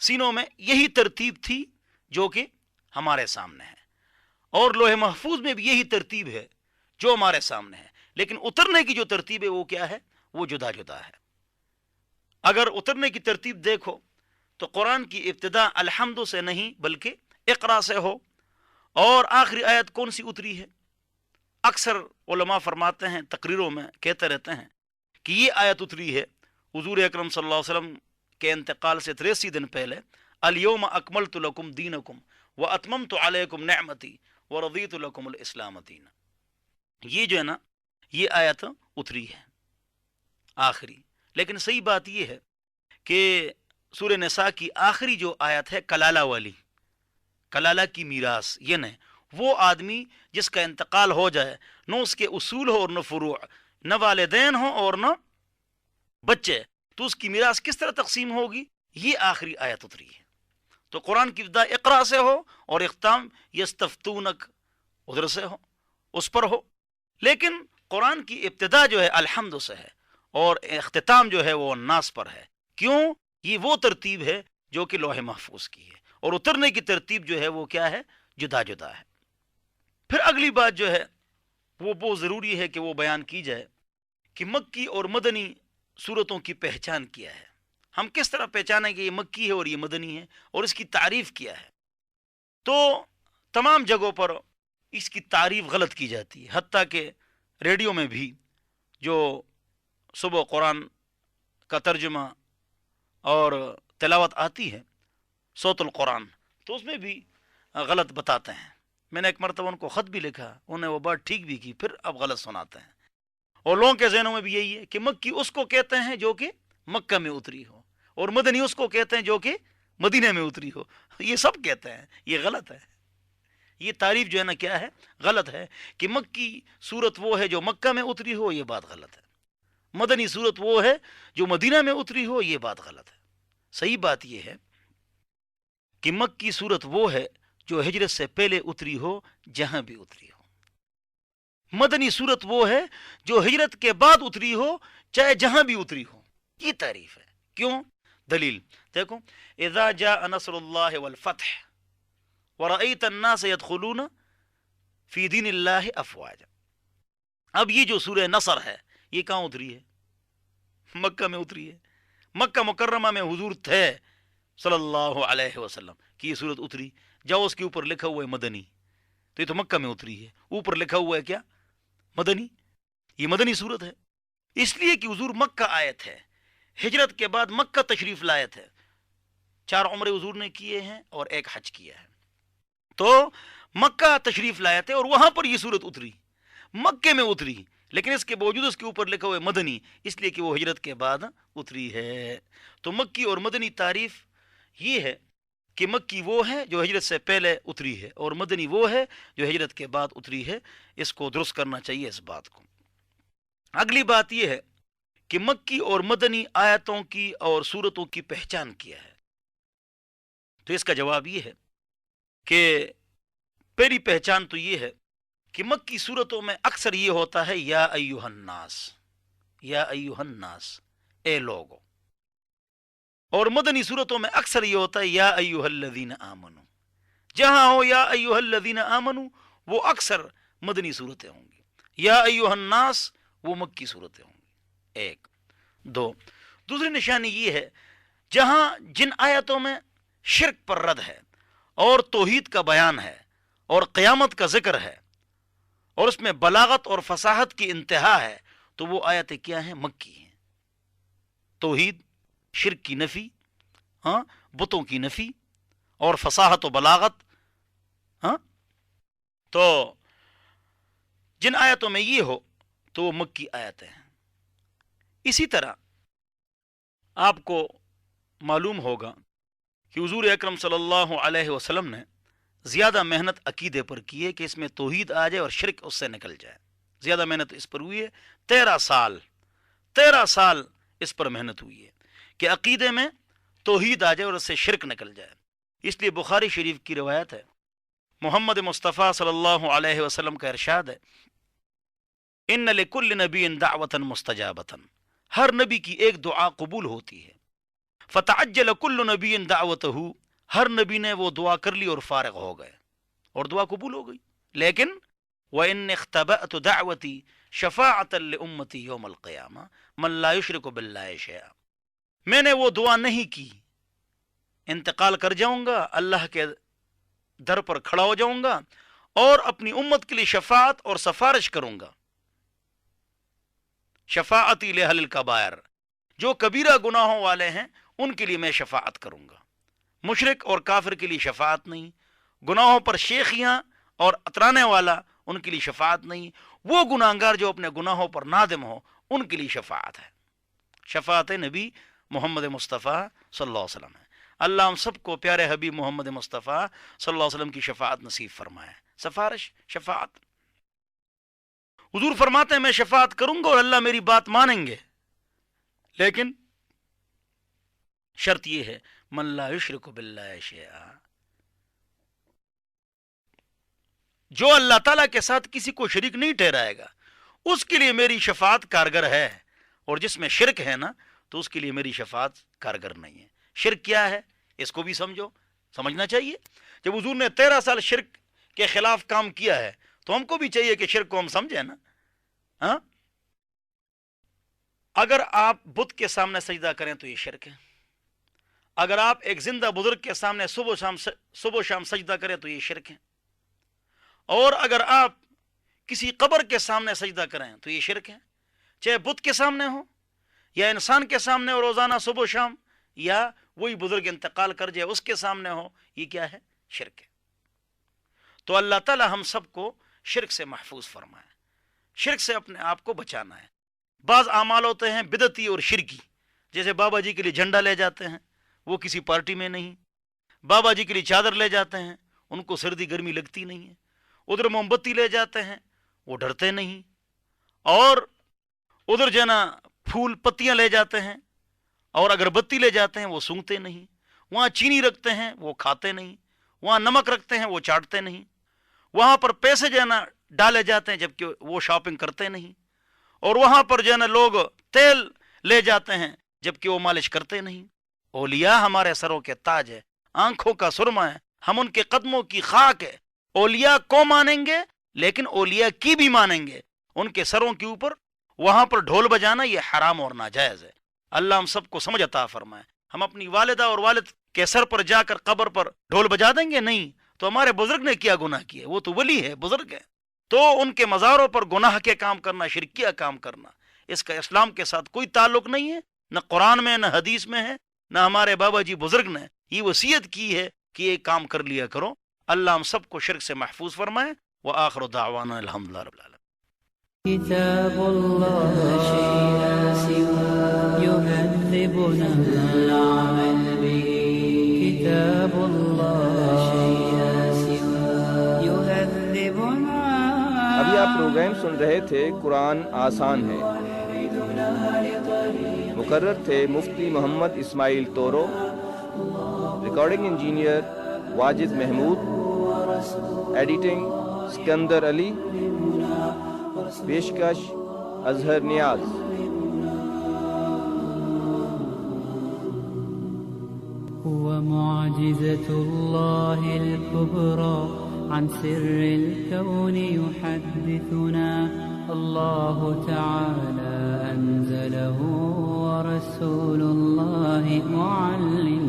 سینوں میں یہی ترتیب تھی جو کہ ہمارے سامنے ہے، اور لوح محفوظ میں بھی یہی ترتیب ہے جو ہمارے سامنے ہے، لیکن اترنے کی جو ترتیب ہے وہ کیا ہے؟ وہ جدا جدا ہے۔ اگر اترنے کی ترتیب دیکھو تو قرآن کی ابتدا الحمد سے نہیں بلکہ اقرا سے ہو، اور آخری آیت کون سی اتری ہے؟ اکثر علماء فرماتے ہیں، تقریروں میں کہتے رہتے ہیں کہ یہ آیت اتری ہے حضور اکرم صلی اللہ علیہ وسلم کے انتقال سے 83 دن پہلے، الیوم اکملت لکم دینکم واتممت علیکم نعمتی ورضیت لکم الاسلام دینا، یہ جو ہے نا یہ آیت اتری ہے آخری۔ لیکن صحیح بات یہ ہے کہ سورہ نساء کی آخری جو آیت ہے کلالہ والی، کلالہ کی میراث، یہ نہیں وہ آدمی جس کا انتقال ہو جائے، نہ اس کے اصول ہو اور نہ فروع، نہ والدین ہو اور نہ بچے، تو اس کی میراث کس طرح تقسیم ہوگی؟ یہ آخری آیت اتری ہے۔ تو قرآن کی ابتدا اقرا سے ہو اور اختتام یستفتونک ادھر سے ہو، اس پر ہو، لیکن قرآن کی ابتدا جو ہے الحمد سے ہے اور اختتام جو ہے وہ الناس پر ہے۔ کیوں؟ یہ وہ ترتیب ہے جو کہ لوح محفوظ کی ہے، اور اترنے کی ترتیب جو ہے وہ کیا ہے؟ جدا جدا ہے۔ پھر اگلی بات جو ہے وہ بہت ضروری ہے کہ وہ بیان کی جائے کہ مکی اور مدنی صورتوں کی پہچان کیا ہے۔ ہم کس طرح پہچانیں کہ یہ مکی ہے اور یہ مدنی ہے، اور اس کی تعریف کیا ہے؟ تو تمام جگہوں پر اس کی تعریف غلط کی جاتی ہے، حتیٰ کہ ریڈیو میں بھی جو صبح قرآن کا ترجمہ اور تلاوت آتی ہے صوت القرآن، تو اس میں بھی غلط بتاتے ہیں۔ میں نے ایک مرتبہ ان کو خط بھی لکھا، انہوں نے وہ بات ٹھیک بھی کی، پھر اب غلط سناتے ہیں۔ اور لوگوں کے ذہنوں میں بھی یہی ہے کہ مکی اس کو کہتے ہیں جو کہ مکہ میں اتری ہو، اور مدنی اس کو کہتے ہیں جو کہ مدینہ میں اتری ہو۔ یہ سب کہتے ہیں، یہ غلط ہے۔ یہ تعریف جو ہے نا کیا ہے؟ غلط ہے کہ مکی صورت وہ ہے جو مکہ میں اتری ہو، یہ بات غلط ہے۔ مدنی صورت وہ ہے جو مدینہ میں اتری ہو، یہ بات غلط ہے۔ صحیح بات یہ ہے کہ مکی صورت وہ ہے جو ہجرت سے پہلے اتری ہو، جہاں بھی اتری ہو۔ مدنی صورت وہ ہے جو ہجرت کے بعد اتری ہو، چاہے جہاں بھی اتری ہو۔ یہ تعریف ہے۔ کیوں؟ دلیل دیکھو، اذا جاء نصر اللہ والفتح ورأیت الناس يدخلون فی دین اللہ افواجا۔ اب یہ جو سورہ نصر ہے یہ کہاں اتری ہے؟ مکہ میں اتری ہے۔ مکہ مکرمہ میں حضور تھے صلی اللہ علیہ وسلم کی یہ صورت اتری۔ جاؤ اس کے اوپر لکھا ہوا ہے مدنی، تو یہ تو مکہ میں اتری ہے۔ اوپر لکھا ہوا ہے کیا؟ مدنی۔ یہ مدنی صورت ہے، اس لیے کہ حضور مکہ آئے تھے، ہجرت کے بعد مکہ تشریف لائے تھے، 4 عمرے حضور نے کیے ہیں اور 1 حج کیا ہے، تو مکہ تشریف لائے تھے اور وہاں پر یہ صورت اتری، مکے میں اتری، لیکن اس کے باوجود اس کے اوپر لکھا ہوا ہے مدنی، اس لیے کہ وہ ہجرت کے بعد اتری ہے۔ تو مکی اور مدنی تعریف یہ ہے کہ مکی وہ ہے جو ہجرت سے پہلے اتری ہے، اور مدنی وہ ہے جو ہجرت کے بعد اتری ہے۔ اس کو درست کرنا چاہیے اس بات کو۔ اگلی بات یہ ہے کہ مکی اور مدنی آیتوں کی اور صورتوں کی پہچان کیا ہے، تو اس کا جواب یہ ہے کہ پہلی پہچان تو یہ ہے کہ مکی صورتوں میں اکثر یہ ہوتا ہے یا ایھا الناس، یا ایھا الناس، اے لوگو، اور مدنی صورتوں میں اکثر یہ ہوتا ہے یا ایھا الذین آمنوا۔ جہاں ہو یا ایھا الذین آمنوا وہ اکثر مدنی صورتیں ہوں گی، یا ایھا الناس وہ مکی صورتیں ہوں گی۔ 1 2 دوسری نشانی یہ ہے جہاں جن آیتوں میں شرک پر رد ہے اور توحید کا بیان ہے اور قیامت کا ذکر ہے اور اس میں بلاغت اور فصاحت کی انتہا ہے، تو وہ آیتیں کیا ہیں؟ مکی ہیں۔ توحید، شرک کی نفی، بتوں کی نفی اور فصاحت و بلاغت، تو جن آیتوں میں یہ ہو تو وہ مکی آیتیں ہیں۔ اسی طرح آپ کو معلوم ہوگا کہ حضور اکرم صلی اللہ علیہ وسلم نے زیادہ محنت عقیدے پر کی ہے کہ اس میں توحید آ جائے اور شرک اس سے نکل جائے۔ زیادہ محنت اس پر ہوئی ہے، 13 سال اس پر محنت ہوئی ہے کہ عقیدے میں توحید آ جائے اور اس سے شرک نکل جائے۔ اس لیے بخاری شریف کی روایت ہے، محمد مصطفیٰ صلی اللہ علیہ وسلم کا ارشاد ہے، ان لکل نبی دعوۃ مستجابۃ، ہر نبی کی ایک دعا قبول ہوتی ہے، فتعجل کل نبی دعوتہ، ہر نبی نے وہ دعا کر لی اور فارغ ہو گئے اور دعا قبول ہو گئی، لیکن وَإِنِّ اخْتَبَأْتُ دَعْوَتِي شَفَاعَةً لِأُمَّتِي يَوْمَ الْقِيَامَةِ مَن لَا يُشْرِكُ بِاللَّهِ شَيْئًا، میں نے وہ دعا نہیں کی، انتقال کر جاؤں گا، اللہ کے در پر کھڑا ہو جاؤں گا اور اپنی امت کے لیے شفاعت اور سفارش کروں گا۔ شفاعتی لأہل الکبائر، جو کبیرہ گناہوں والے ہیں ان کے لیے میں شفاعت کروں گا، مشرک اور کافر کے لیے شفاعت نہیں، گناہوں پر شیخیاں اور اترانے والا ان کے لیے شفاعت نہیں، وہ گناہگار جو اپنے گناہوں پر نادم ہو ان کے لیے شفاعت ہے۔ شفاعت نبی محمد مصطفیٰ صلی اللہ علیہ وسلم ہے۔ اللہ ہم سب کو پیارے حبیب محمد مصطفیٰ صلی اللہ علیہ وسلم کی شفاعت نصیب فرمائے۔ سفارش، شفاعت، حضور فرماتے ہیں میں شفاعت کروں گا اور اللہ میری بات مانیں گے، لیکن شرط یہ ہے من لا یشرک باللہ شیئا، جو اللہ تعالیٰ کے ساتھ کسی کو شریک نہیں ٹھہرائے گا اس کے لیے میری شفاعت کارگر ہے، اور جس میں شرک ہے نا تو اس کے لیے میری شفاعت کارگر نہیں ہے۔ شرک کیا ہے اس کو بھی سمجھنا چاہیے۔ جب حضور نے 13 سال شرک کے خلاف کام کیا ہے تو ہم کو بھی چاہیے کہ شرک کو ہم سمجھیں نا۔ ہاں، اگر آپ بت کے سامنے سجدہ کریں تو یہ شرک ہے، اگر آپ ایک زندہ بزرگ کے سامنے صبح و شام سجدہ کریں تو یہ شرک ہے، اور اگر آپ کسی قبر کے سامنے سجدہ کریں تو یہ شرک ہے، چاہے بت کے سامنے ہو یا انسان کے سامنے ہو روزانہ صبح و شام، یا وہی بزرگ انتقال کر جائے اس کے سامنے ہو، یہ کیا ہے؟ شرک ہے۔ تو اللہ تعالی ہم سب کو شرک سے محفوظ فرمائے، شرک سے اپنے آپ کو بچانا ہے۔ بعض اعمال ہوتے ہیں بدعتی اور شرکی، جیسے بابا جی کے لیے جھنڈا لے جاتے ہیں، وہ کسی پارٹی میں نہیں، بابا جی کے لیے چادر لے جاتے ہیں، ان کو سردی گرمی لگتی نہیں ہے، ادھر موم بتی لے جاتے ہیں، وہ ڈرتے نہیں، اور ادھر جو ہے نا پھول پتیاں لے جاتے ہیں اور اگربتی لے جاتے ہیں، وہ سونگھتے نہیں، وہاں چینی رکھتے ہیں وہ کھاتے نہیں، وہاں نمک رکھتے ہیں وہ چاٹتے نہیں، وہاں پر پیسے جو ہے نا ڈالے جاتے ہیں جبکہ وہ شاپنگ کرتے نہیں، اور وہاں پر جو ہے نا لوگ تیل لے جاتے ہیں جبکہ وہ مالش کرتے نہیں۔ اولیاء ہمارے سروں کے تاج ہے، آنکھوں کا سرما ہے، ہم ان کے قدموں کی خاک ہے۔ اولیاء کو مانیں گے لیکن اولیاء کی بھی مانیں گے، ان کے سروں کے اوپر وہاں پر ڈھول بجانا یہ حرام اور ناجائز ہے۔ اللہ ہم سب کو سمجھ عطا فرمائے۔ ہم اپنی والدہ اور والد کے سر پر جا کر قبر پر ڈھول بجا دیں گے؟ نہیں، تو ہمارے بزرگ نے کیا گناہ کیا؟ وہ تو ولی ہے، بزرگ ہے، تو ان کے مزاروں پر گناہ کے کام کرنا، شرکیہ کام کرنا، اس کا اسلام کے ساتھ کوئی تعلق نہیں ہے، نہ قرآن میں نہ حدیث میں ہے، نہ ہمارے بابا جی بزرگ نے یہ وصیت کی ہے کہ یہ کام کر لیا کرو۔ اللہ ہم سب کو شرک سے محفوظ فرمائے۔ وآخر دعوانا الحمدللہ رب العالمین۔ كتاب الله شيء لا سوى يهذبنا العمل به، كتاب الله شيء لا سوى يهذبنا۔ ابھی آپ پروگرام سن رہے تھے قرآن آسان ہے، مقرر تھے Mufti Muhammad Ismail Toru, recording engineer Wajid Mahmood, editing Sikandar Ali, پیشکش اظہر نیاز۔ هو معجزة الله الكبرى عن سر الكون يحدثنا، الله تعالى أنزله ورسول الله معلم